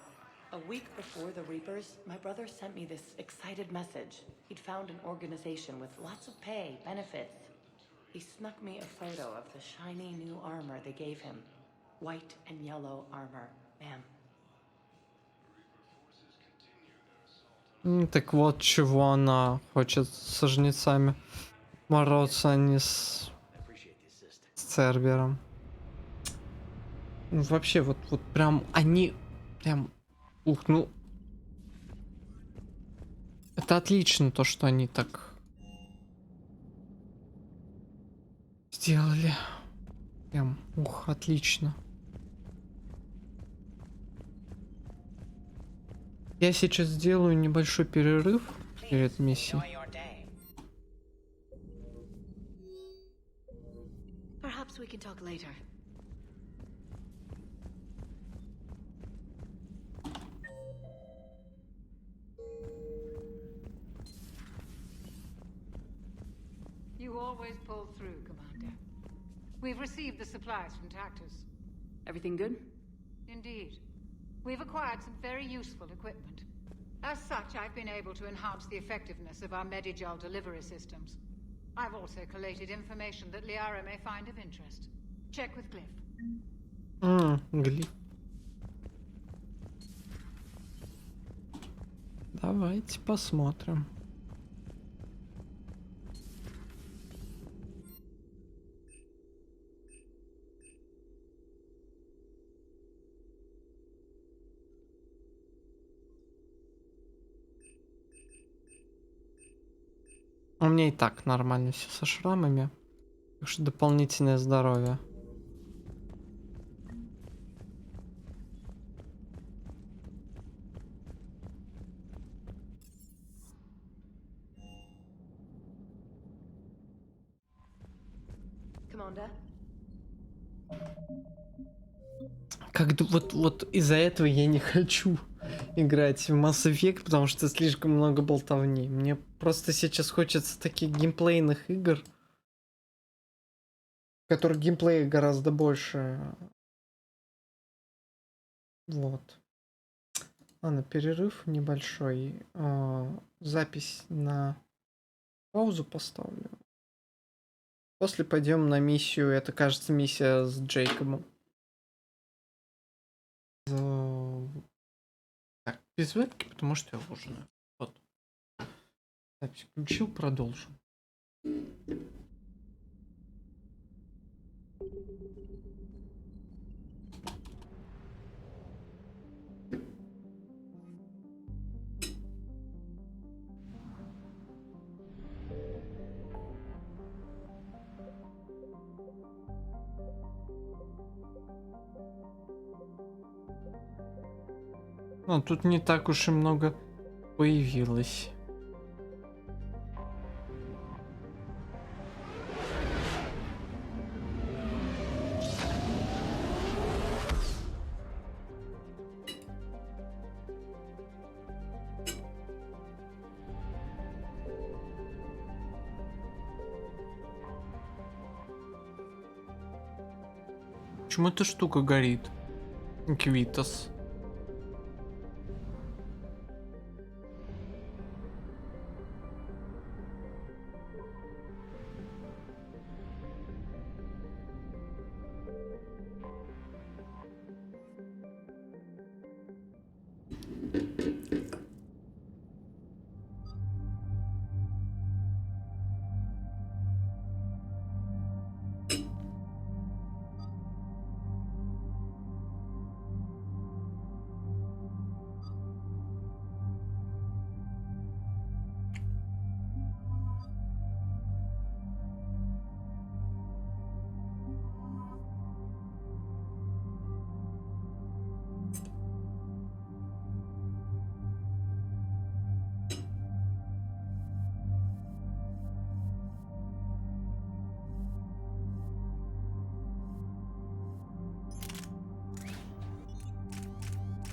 A week before the Reapers, my brother sent me this excited message. He'd found an organization with lots of pay, benefits. He snuck me a photo of the shiny new armor they gave him. White and yellow armor, ma'am. Так вот, чего она хочет со жнецами бороться, а не с Цербером. Ну, вообще, вот прям они прям... Ух, ну... Это отлично, то, что они так сделали. Прям, ух, отлично. Я сейчас сделаю небольшой перерыв перед миссией. Perhaps we can talk later. You always pull through, Commander. We've received the supplies from Tactus. Everything good? Indeed. We've acquired some very useful equipment. As such, I've been able to enhance the effectiveness of our Medigel delivery systems. I've also collated information that Liara may find of interest. Check with Glyph. Глиф. Давайте посмотрим. У меня и так нормально все со шрамами. Так что дополнительное здоровье. Commander? Как вот из-за этого я не хочу играть в Mass Effect, потому что слишком много болтовни. Мне просто сейчас хочется таких геймплейных игр, в которых геймплея гораздо больше. Вот. Ладно, перерыв небольшой. Запись на паузу поставлю. После пойдем на миссию. Это, кажется, миссия с Джейкобом. Так, без вебки, потому что я ужинаю. Вот. Запись включил, продолжим. Ну, тут не так уж и много появилось. Почему эта штука горит? Квитос.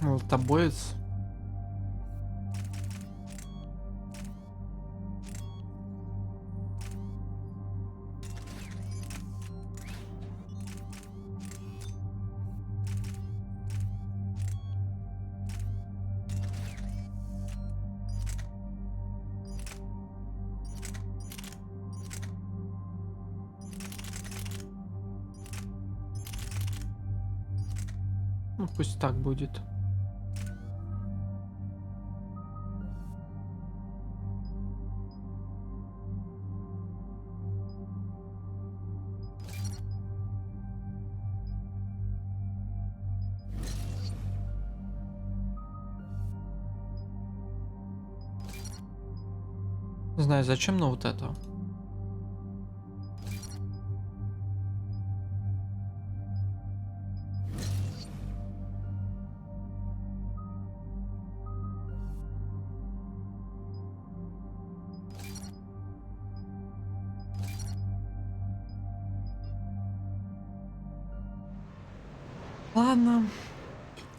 Молотобоец. Ну, пусть так будет. Не знаю, зачем, но вот это. Ладно.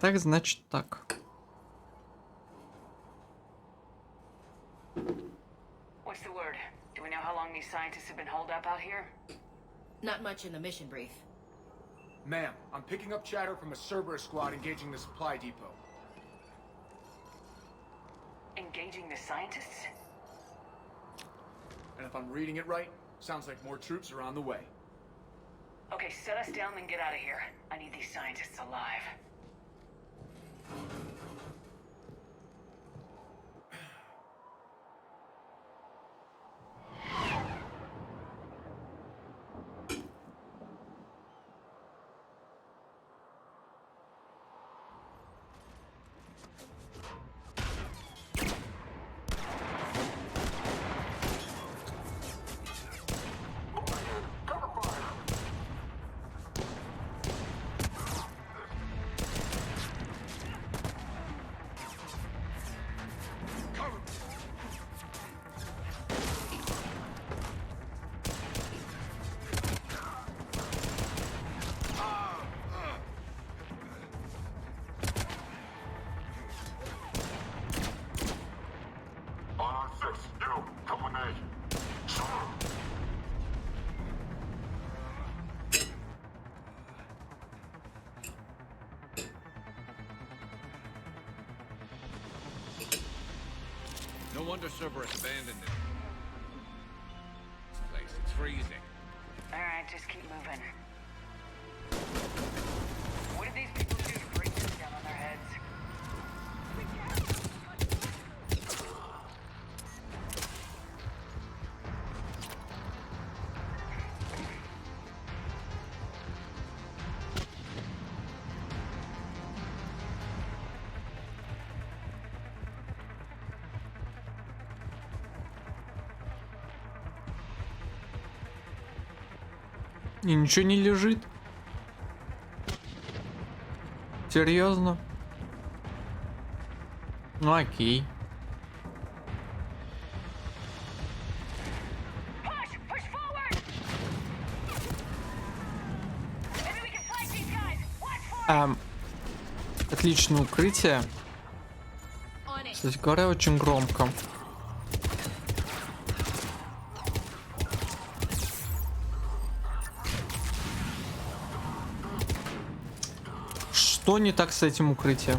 Так, значит так. What's the word? Do we know how long these scientists have been holed up out here? Not much in the mission brief. Ma'am, I'm picking up chatter from a Cerberus squad engaging the supply depot. Engaging the scientists? And if I'm reading it right, sounds like more troops are on the way. Okay, set us down and get out of here. I need these scientists alive. No wonder Cerberus abandoned it. This place, it's freezing. Alright, just keep moving. What did these people do to bring this down on their heads? И ничего не лежит. Серьезно? Ну окей. Отличное укрытие. Кстати говоря, очень громко. Что не так с этим укрытием?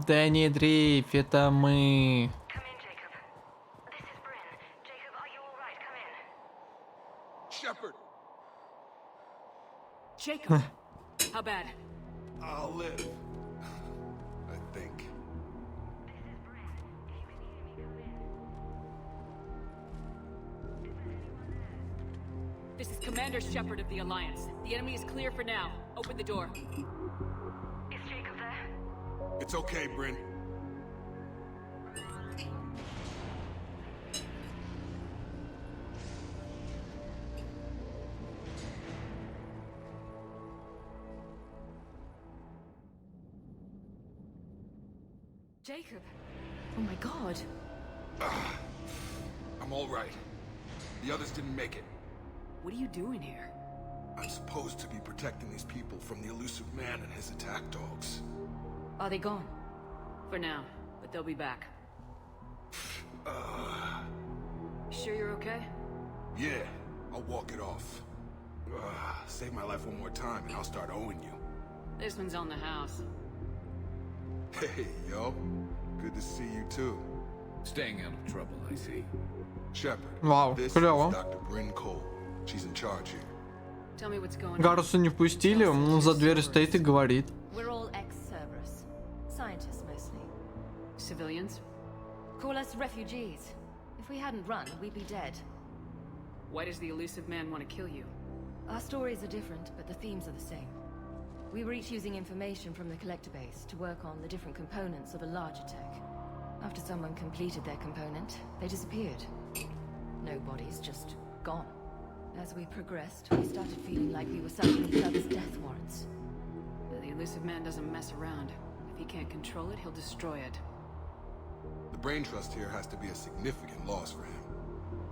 Да не дрейф, это мы. Shepard! Jacob! How bad? I'll live. I think. This is Commander Shepard of the Alliance. The enemy is clear for now. Open the door. Is Jacob there? It's okay, Bryn. Jacob! Oh my god. I'm all right. The others didn't make it. What are you doing here? I'm supposed to be protecting these people from the elusive man and his attack dogs. Are they gone? For now, but they'll be back. Sure you're okay? Yeah, I'll walk it off. Save my life one more time and I'll start owing you. This one's on the house. Hey, yo. Good to see you too. Staying out of trouble, I see. Shepard, Вау, this is клево. Dr. Bryn Cole. She's in charge here. Tell me what's going on. Гаруса не впустили, он за дверью стоит и говорит. We're all ex-Cerberus. Scientists mostly. Civilians? Call us refugees. If we hadn't run, we'd be dead. Why does the elusive man want to kill you? Our stories are different, but the themes are the same. We were each using information from the collector base to work on the different components of a larger tech. After someone completed their component, they disappeared. No bodies, just gone. As we progressed, we started feeling like we were signing each other's death warrants. The elusive man doesn't mess around. If he can't control it, he'll destroy it. The brain trust here has to be a significant loss for him.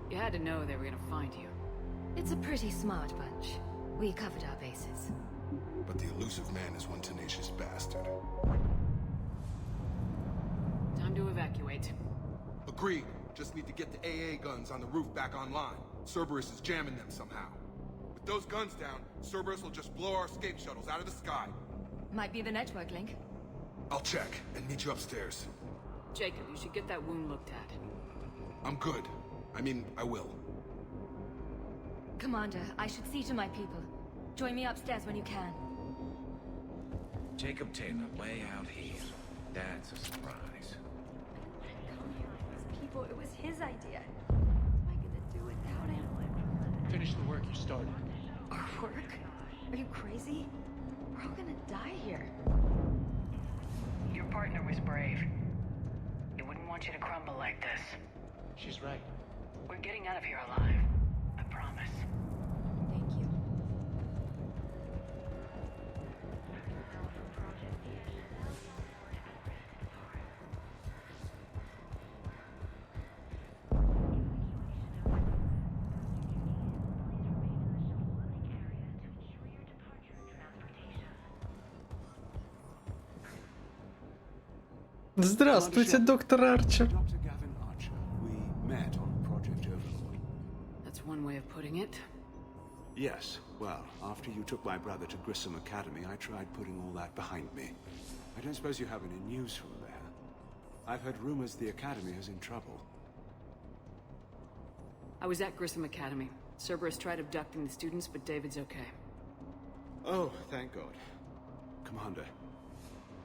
You had to know they were gonna find you. It's a pretty smart bunch. We covered our bases. But the elusive man is one tenacious bastard. Time to evacuate. Agreed. Just need to get the AA guns on the roof back online. Cerberus is jamming them somehow. With those guns down, Cerberus will just blow our escape shuttles out of the sky. Might be the network link. I'll check and meet you upstairs. Jacob, you should get that wound looked at. I'm good. I mean, I will. Commander, I should see to my people. Join me upstairs when you can. Jacob Taylor, way out here. That's a surprise. People, it was his idea. What am I gonna do without him? Finish the work you started. Our work? Are you crazy? We're all gonna die here. Your partner was brave. He wouldn't want you to crumble like this. She's right. We're getting out of here alive. I promise. Thank you. Здравствуйте, доктор Арчер. Dr. Gavin Archer. We met on Project Overlord. That's one way of putting it. Yes, well, after you took my brother to Grissom Academy, I tried putting all that behind me. I don't suppose you have any news from there. I've heard rumors the Academy is in trouble. I was at Grissom Academy. Cerberus tried abducting the students, but David's okay. Oh, thank God. Commander,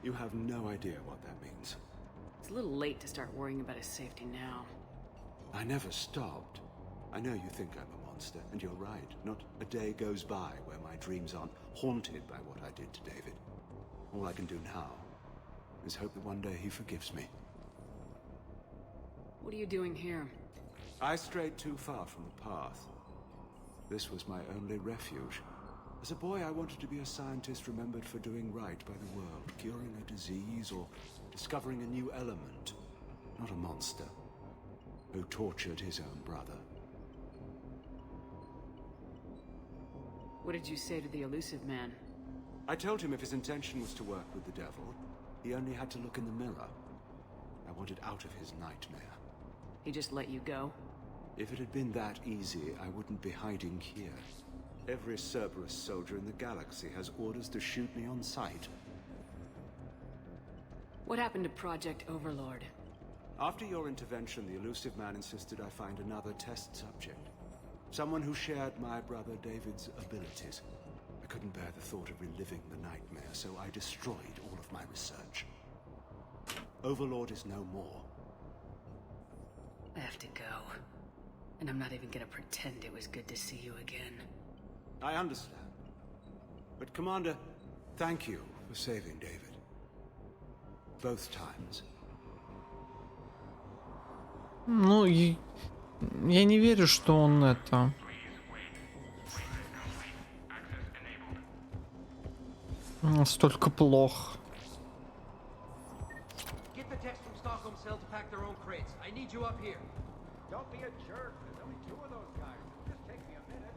you have no idea what that means. It's a little late to start worrying about his safety now. I never stopped. I know you think I'm a monster, and you're right. Not a day goes by where my dreams aren't haunted by what I did to David. All I can do now is hope that one day he forgives me. What are you doing here? I strayed too far from the path. This was my only refuge. As a boy, I wanted to be a scientist remembered for doing right by the world, curing a disease or discovering a new element. Not a monster who tortured his own brother. What did you say to the elusive man? I told him if his intention was to work with the devil, he only had to look in the mirror. I wanted out of his nightmare. He just let you go? If it had been that easy, I wouldn't be hiding here. Every Cerberus soldier in the galaxy has orders to shoot me on sight. What happened to Project Overlord? After your intervention, the elusive man insisted I find another test subject. Someone who shared my brother David's abilities. I couldn't bear the thought of reliving the nightmare, so I destroyed all of my research. Overlord is no more. I have to go. And I'm not even gonna pretend it was good to see you again. I understand. But Commander, thank you for saving David. Both times. Ну, я не верю, что он это... Настолько плох. Get the text from Stockholm Cell to pack their own crates. I need you up here. Don't be a jerk. There's only 2 of those guys. It'll just take me a minute.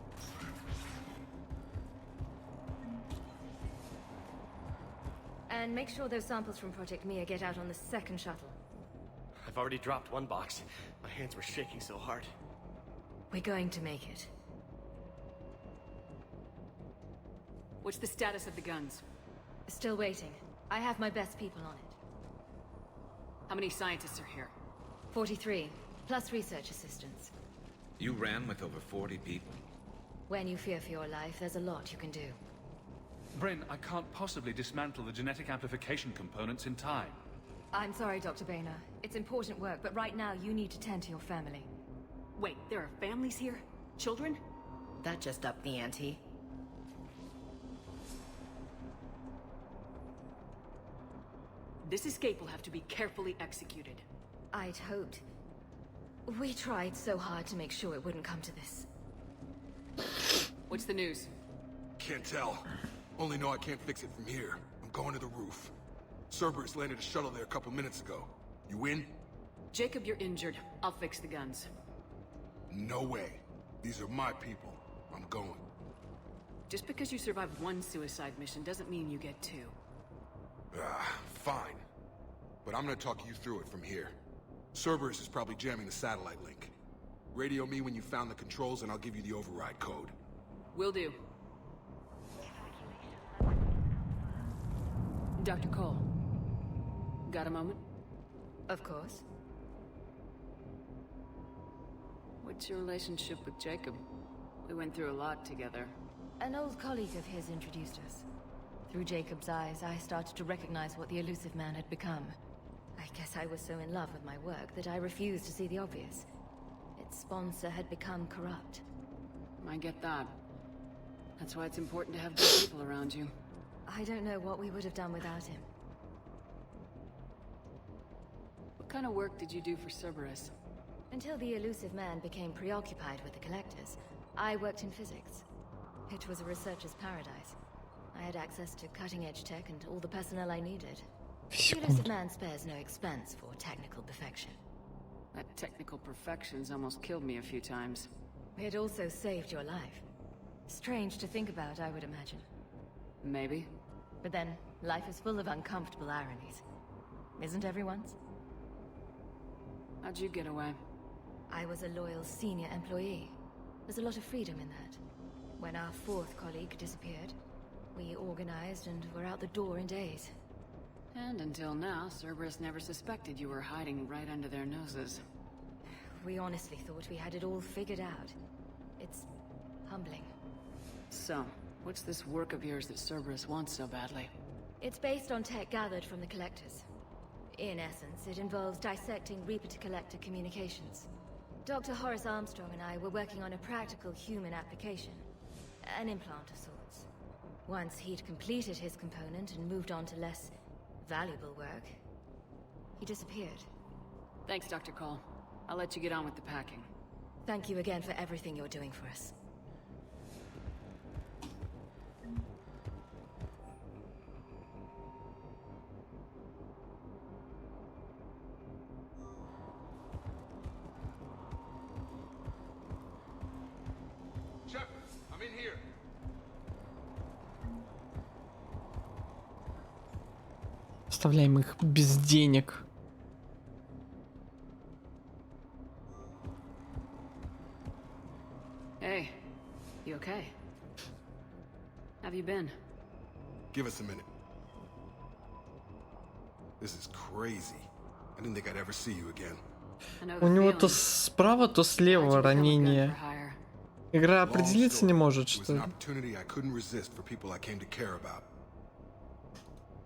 And make sure those samples from Project Mia get out on the second shuttle. I've already dropped 1 box. My hands were shaking so hard. We're going to make it. What's the status of the guns? Still waiting. I have my best people on it. How many scientists are here? 43, plus research assistants. You ran with over 40 people. When you fear for your life, there's a lot you can do. Bryn, I can't possibly dismantle the genetic amplification components in time. I'm sorry, Dr. Boehner. It's important work, but right now you need to tend to your family. Wait, there are families here? Children? That just upped the ante. This escape will have to be carefully executed. I'd hoped. We tried so hard to make sure it wouldn't come to this. What's the news? Can't tell. Only know I can't fix it from here. I'm going to the roof. Cerberus landed a shuttle there a couple minutes ago. You in? Jacob, you're injured. I'll fix the guns. No way. These are my people. I'm going. Just because you survived 1 suicide mission doesn't mean you get 2. Fine. But I'm gonna talk you through it from here. Cerberus is probably jamming the satellite link. Radio me when you found the controls and I'll give you the override code. Will do. Dr. Cole. Got a moment? Of course. What's your relationship with Jacob? We went through a lot together. An old colleague of his introduced us. Through Jacob's eyes, I started to recognize what the elusive man had become. I guess I was so in love with my work that I refused to see the obvious. Its sponsor had become corrupt. I get that. That's why it's important to have good people around you. I don't know what we would have done without him. What kind of work did you do for Cerberus? Until the elusive man became preoccupied with the collectors, I worked in physics. It was a researcher's paradise. I had access to cutting-edge tech and all the personnel I needed. The elusive man spares no expense for technical perfection. That technical perfection's almost killed me a few times. It also saved your life. Strange to think about, I would imagine. Maybe. But then, life is full of uncomfortable ironies. Isn't everyone's? How'd you get away? I was a loyal senior employee. There's a lot of freedom in that. When our 4th colleague disappeared, we organized and were out the door in days. And until now, Cerberus never suspected you were hiding right under their noses. We honestly thought we had it all figured out. It's humbling. So, what's this work of yours that Cerberus wants so badly? It's based on tech gathered from the Collectors. In essence, it involves dissecting Reaper-to-Collector communications. Dr. Horace Armstrong and I were working on a practical human application. An implant of sorts. Once he'd completed his component and moved on to less valuable work, he disappeared. Thanks, Dr. Cole. I'll let you get on with the packing. Thank you again for everything you're doing for us. Shepard, I'm in here. Оставляем их без денег. Hey, you okay? Have you been? Give us a minute. This is crazy. I didn't think I'd ever see you again. У него то справа, то слева ранение. Игра определиться не может, что ли?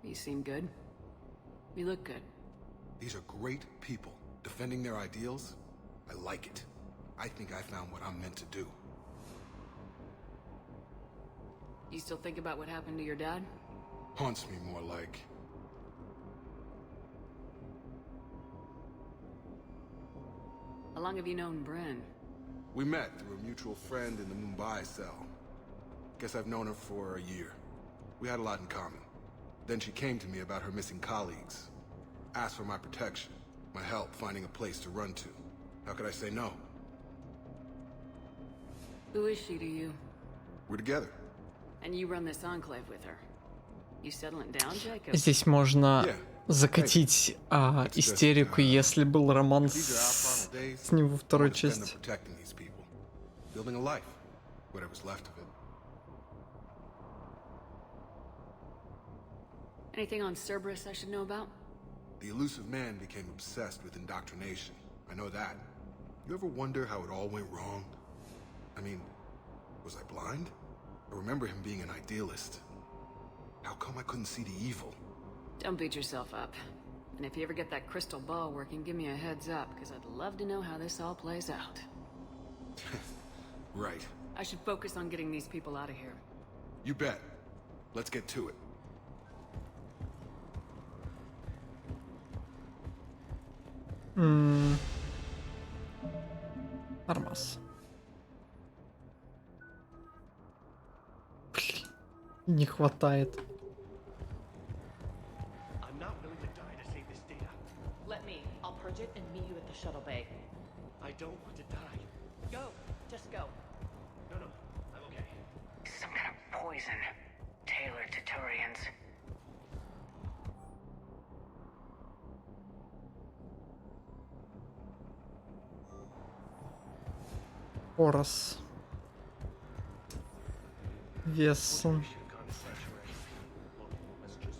You seem good. You look good. These are great people. Defending their ideals, I like it. I think I found what I'm meant to do. You still think about what happened to your dad? Haunts me more like. How long have you known Bryn? We met through a mutual friend in the Mumbai cell. Guess I've known her for a year. We had a lot in common. Then she came to me about her missing colleagues. Asked for my protection, my help finding a place to run to. How could I say no? Who is she to you? We're together. And you run this enclave with her. You settling down, Jacob? Здесь можно закатить истерику, если был роман с ним во второй части. Building a life, whatever's left of it. Anything on Cerberus I should know about? The elusive man became obsessed with indoctrination. I know that. You ever wonder how it all went wrong? I mean, was I blind? I remember him being an idealist. How come I couldn't see the evil? Don't beat yourself up. And if you ever get that crystal ball working, give me a heads up, because I'd love to know how this all plays out. Right. I should focus on getting these people out of here. You bet. Let's get to it. Нормас. Блин, не хватает. I'm not willing to die to save this data. Let me. I'll purge it and meet you at the shuttle bay. I don't want to die. Go. Just go. No, I'm okay. Some kind of poison. Tailored to Turians. Хорос. Вессон.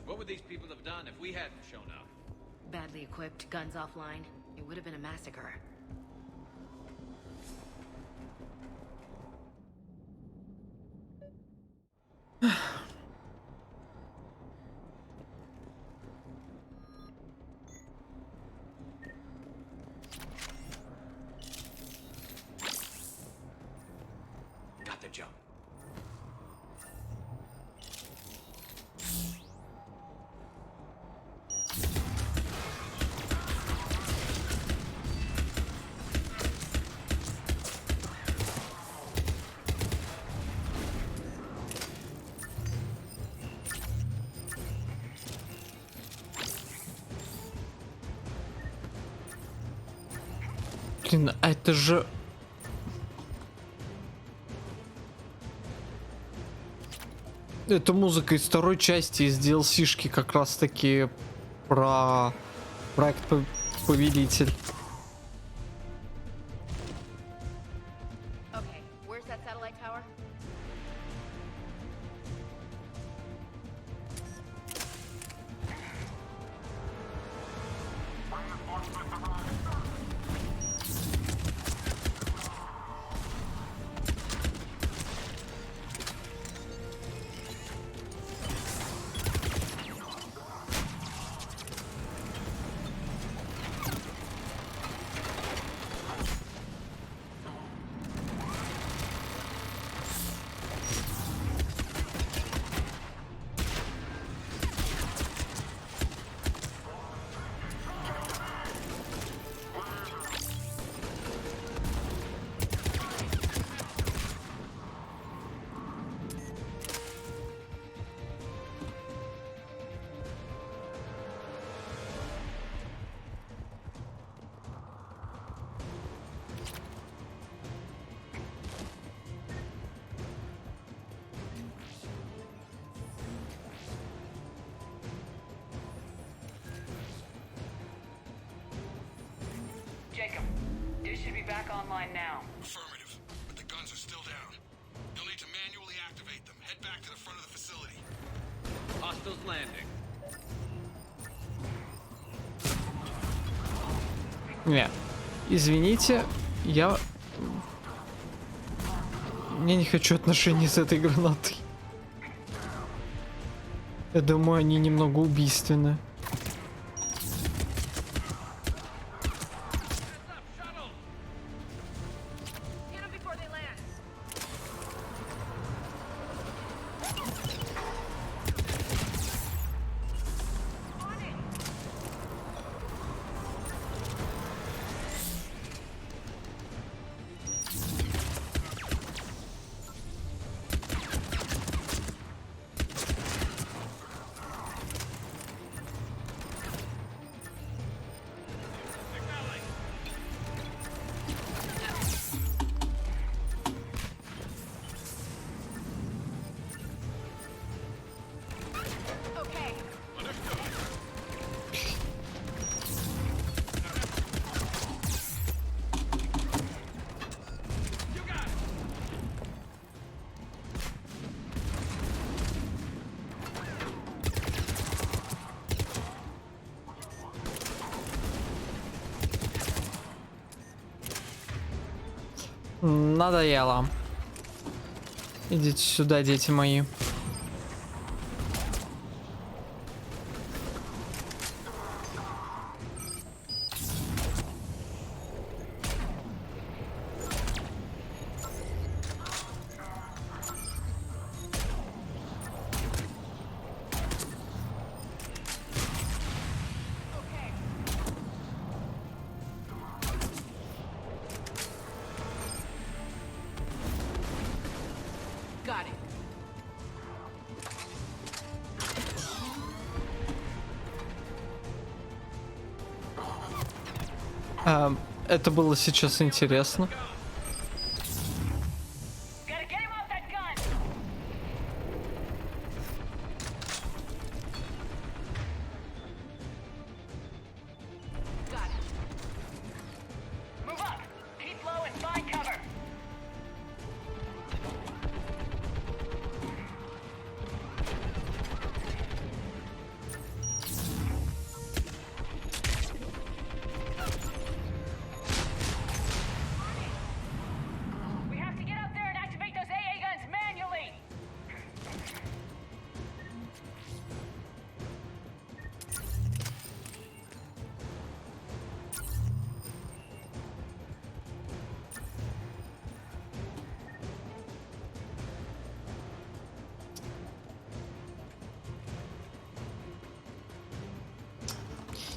What would these people have done if we hadn't shown up? Badly equipped, guns offline. It would have been a massacre. Got the jump. Блин, а это же... Это музыка из второй части, из DLC-шки как раз таки про проект Повелитель. Okay, where's that satellite tower? should be back online now. Affirmative, but the guns are still down. You'll need to manually activate them. Head back to the front of the facility. Hostiles landing. Не, извините, я не хочу отношений с этой гранатой. Я думаю, они немного убийственны. Надоело. Идите сюда, дети мои. Got it. Это было сейчас интересно.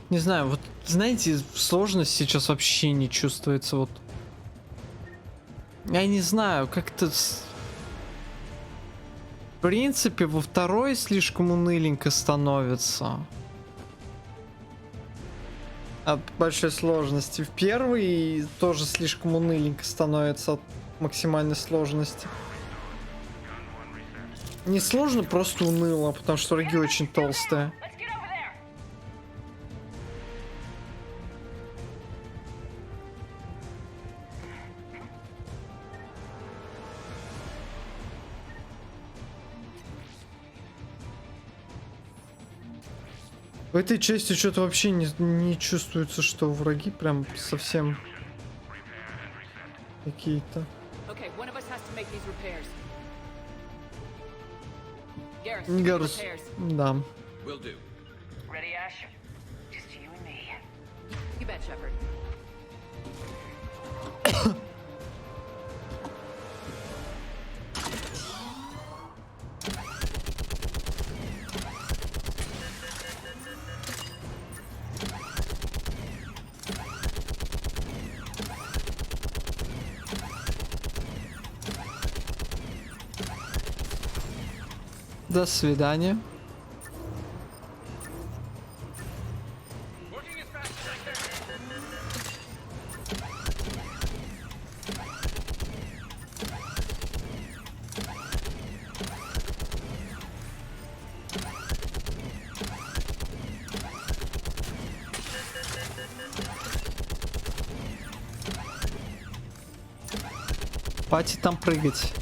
Не знаю, вот знаете, сложность сейчас вообще не чувствуется. Вот я не знаю, как-то в принципе во второй слишком уныленько становится от большой сложности. В первый тоже слишком уныленько становится от максимальной сложности. Не сложно, просто уныло, потому что враги очень толстые. В этой части что-то вообще не чувствуется, что враги прям совсем какие-то. Гарус, да. Ready, Ash? Just you and me. You bet, Shepard. До свидания. копать и там прыгать.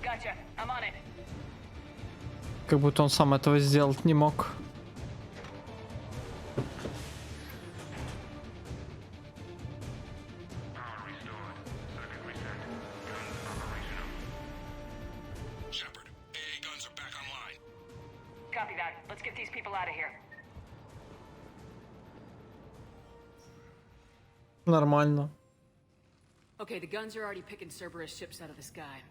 Gotcha. I'm on it. Как будто он сам этого сделать не мог. Copy that. Let's get these people out of here. Нормально. Okay, the guns are already picking Cerberus ships out of the sky.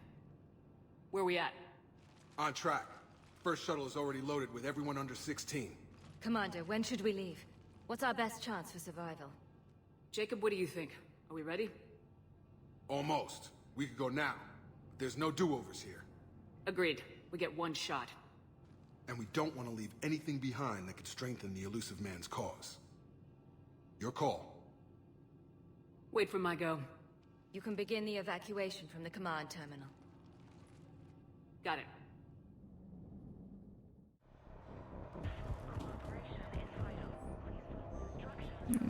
Where we at? On track. First shuttle is already loaded with everyone under 16. Commander, when should we leave? What's our best chance for survival? Jacob, what do you think? Are we ready? Almost. We could go now. There's no do-overs here. Agreed. We get one shot. And we don't want to leave anything behind that could strengthen the elusive man's cause. Your call. Wait for my go. You can begin the evacuation from the command terminal. Got it.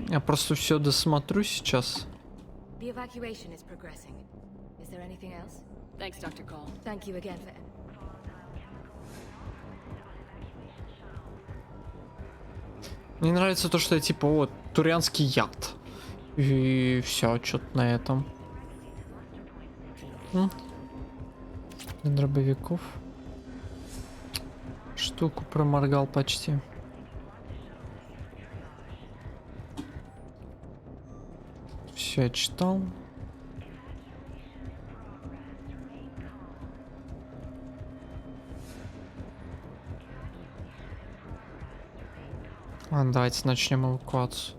Я просто все досмотрю сейчас. The evacuation is progressing. Is there anything else? Thanks, Dr. Call. Thank you again for... Мне нравится то, что я типа вот турианский яд. И все, что-то на этом. Для дробовиков. Штуку проморгал почти. Все я читал. Давайте начнем эвакуацию.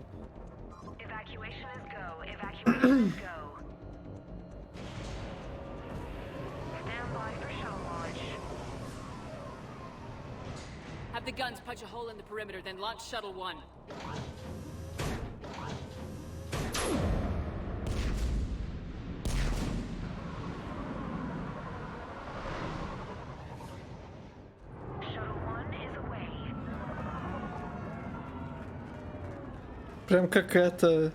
Have the guns punch a hole in the perimeter, then launch Shuttle 1. Прям как это...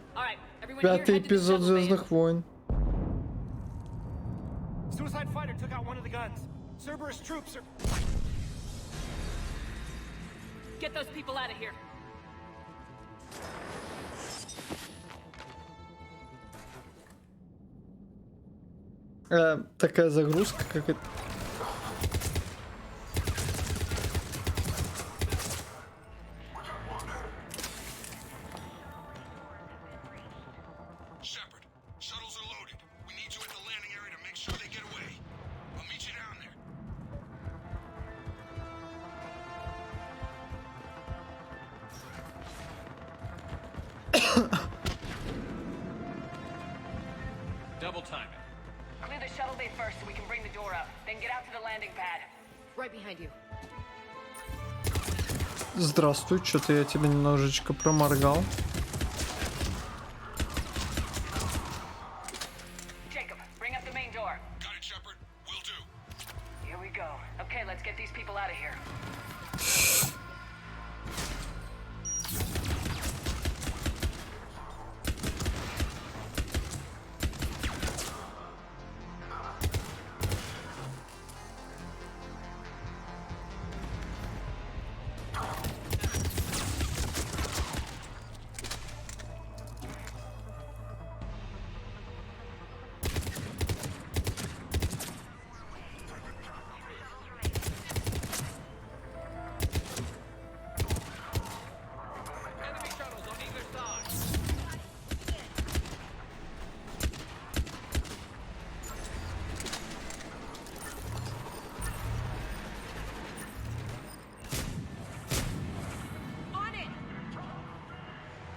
Пятый эпизод Звездных войн. Suicide fighter took out one of the guns. Cerberus troops are... Get those people out of here. Такая загрузка, как это... Double time it. Clear the shuttle bay first so we can bring the door up. Then get out to the landing pad. Right behind you. Здравствуй, что-то я тебя немножечко проморгал. Jacob, bring up the main door. Got it, Shepard. Will do. Here we go. Okay, let's get these people out of here.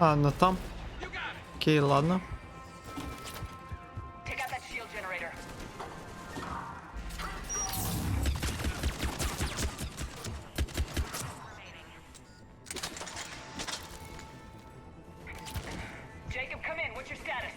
Она там. Окей, ладно. Take out that shield generator. Jacob, come in. What's your status?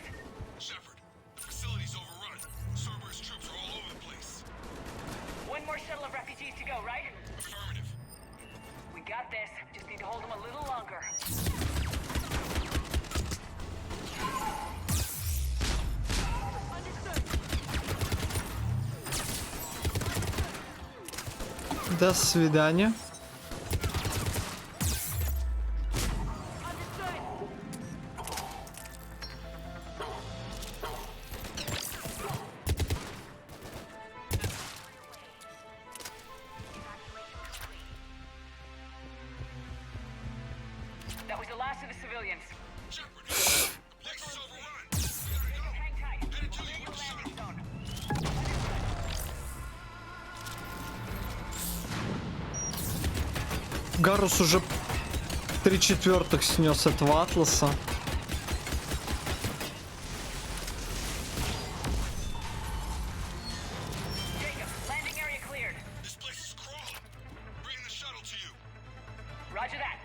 До свидания. That was the last of the civilians. Гарус уже 3/4 снес этого Атласа. Roger that.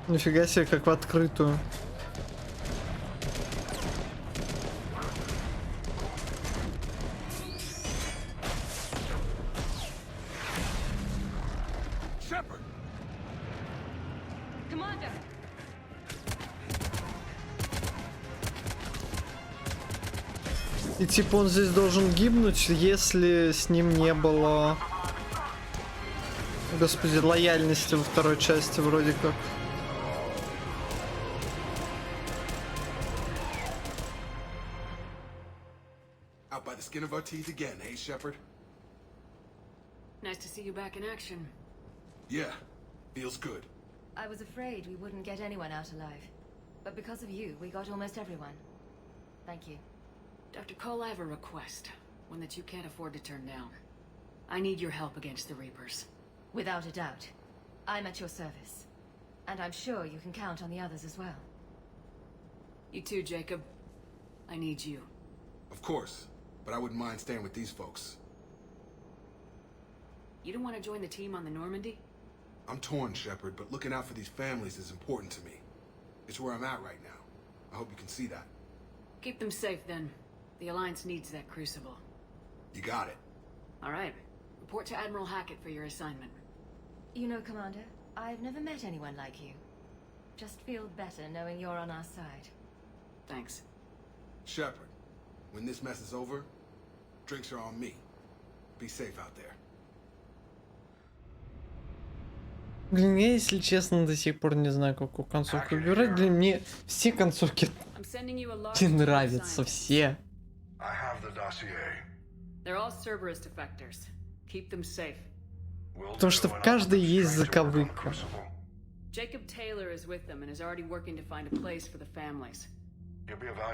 Нифига себе, как в открытую. Commander! И типа он здесь должен гибнуть, если с ним не было... Господи, лояльности во второй части вроде как. Out by the skin of our teeth again, hey, Shepard? Nice to see you back in action. Yeah, feels good. I was afraid we wouldn't get anyone out alive. But because of you, we got almost everyone. Thank you. Dr. Cole, I have a request. One that you can't afford to turn down. I need your help against the Reapers. Without a doubt. I'm at your service. And I'm sure you can count on the others as well. You too, Jacob. I need you. Of course, but I wouldn't mind staying with these folks. You don't want to join the team on the Normandy? I'm torn, Shepard, but looking out for these families is important to me. It's where I'm at right now. I hope you can see that. Keep them safe, then. The Alliance needs that crucible. You got it. All right. Report to Admiral Hackett for your assignment. You know, Commander, I've never met anyone like you. Just feel better knowing you're on our side. Thanks. Shepard, when this mess is over, drinks are on me. Be safe out there. Блин, я, если честно, до сих пор не знаю, какую концовку выбирать. Для меня все концовки не нравятся, все. Потому что в каждой есть заковыка.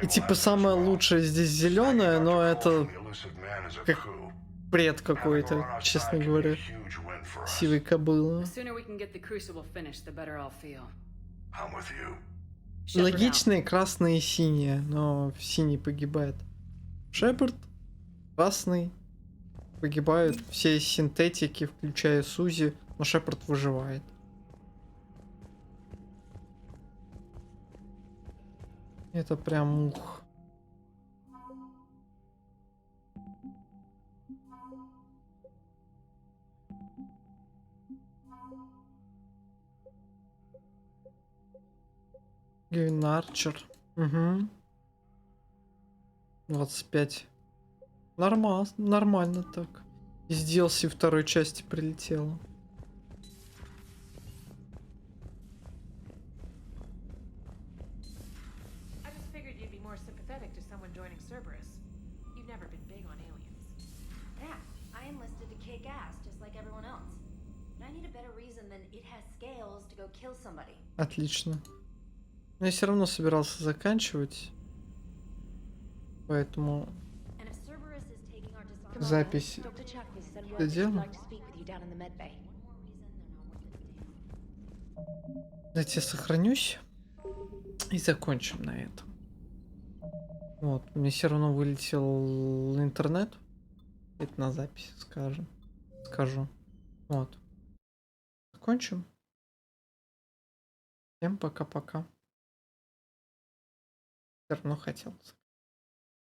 И типа самое лучшее здесь зеленое, но это как бред какой-то, честно говоря. Сивой кобылы. Логичные красные и синие, но синий погибает. Шепард, красный. Погибают все синтетики, включая Сузи, но Шепард выживает. Это прям ух. Гевин Арчер. Угу. 25. Нормально так. Из DLC второй части прилетело. Отлично. Но я все равно собирался заканчивать. Поэтому запись доделаю. Давайте я сохранюсь и закончим на этом. Вот, мне все равно вылетел интернет. Это на запись скажу. Вот. Закончим. Всем пока-пока. Все равно хотел.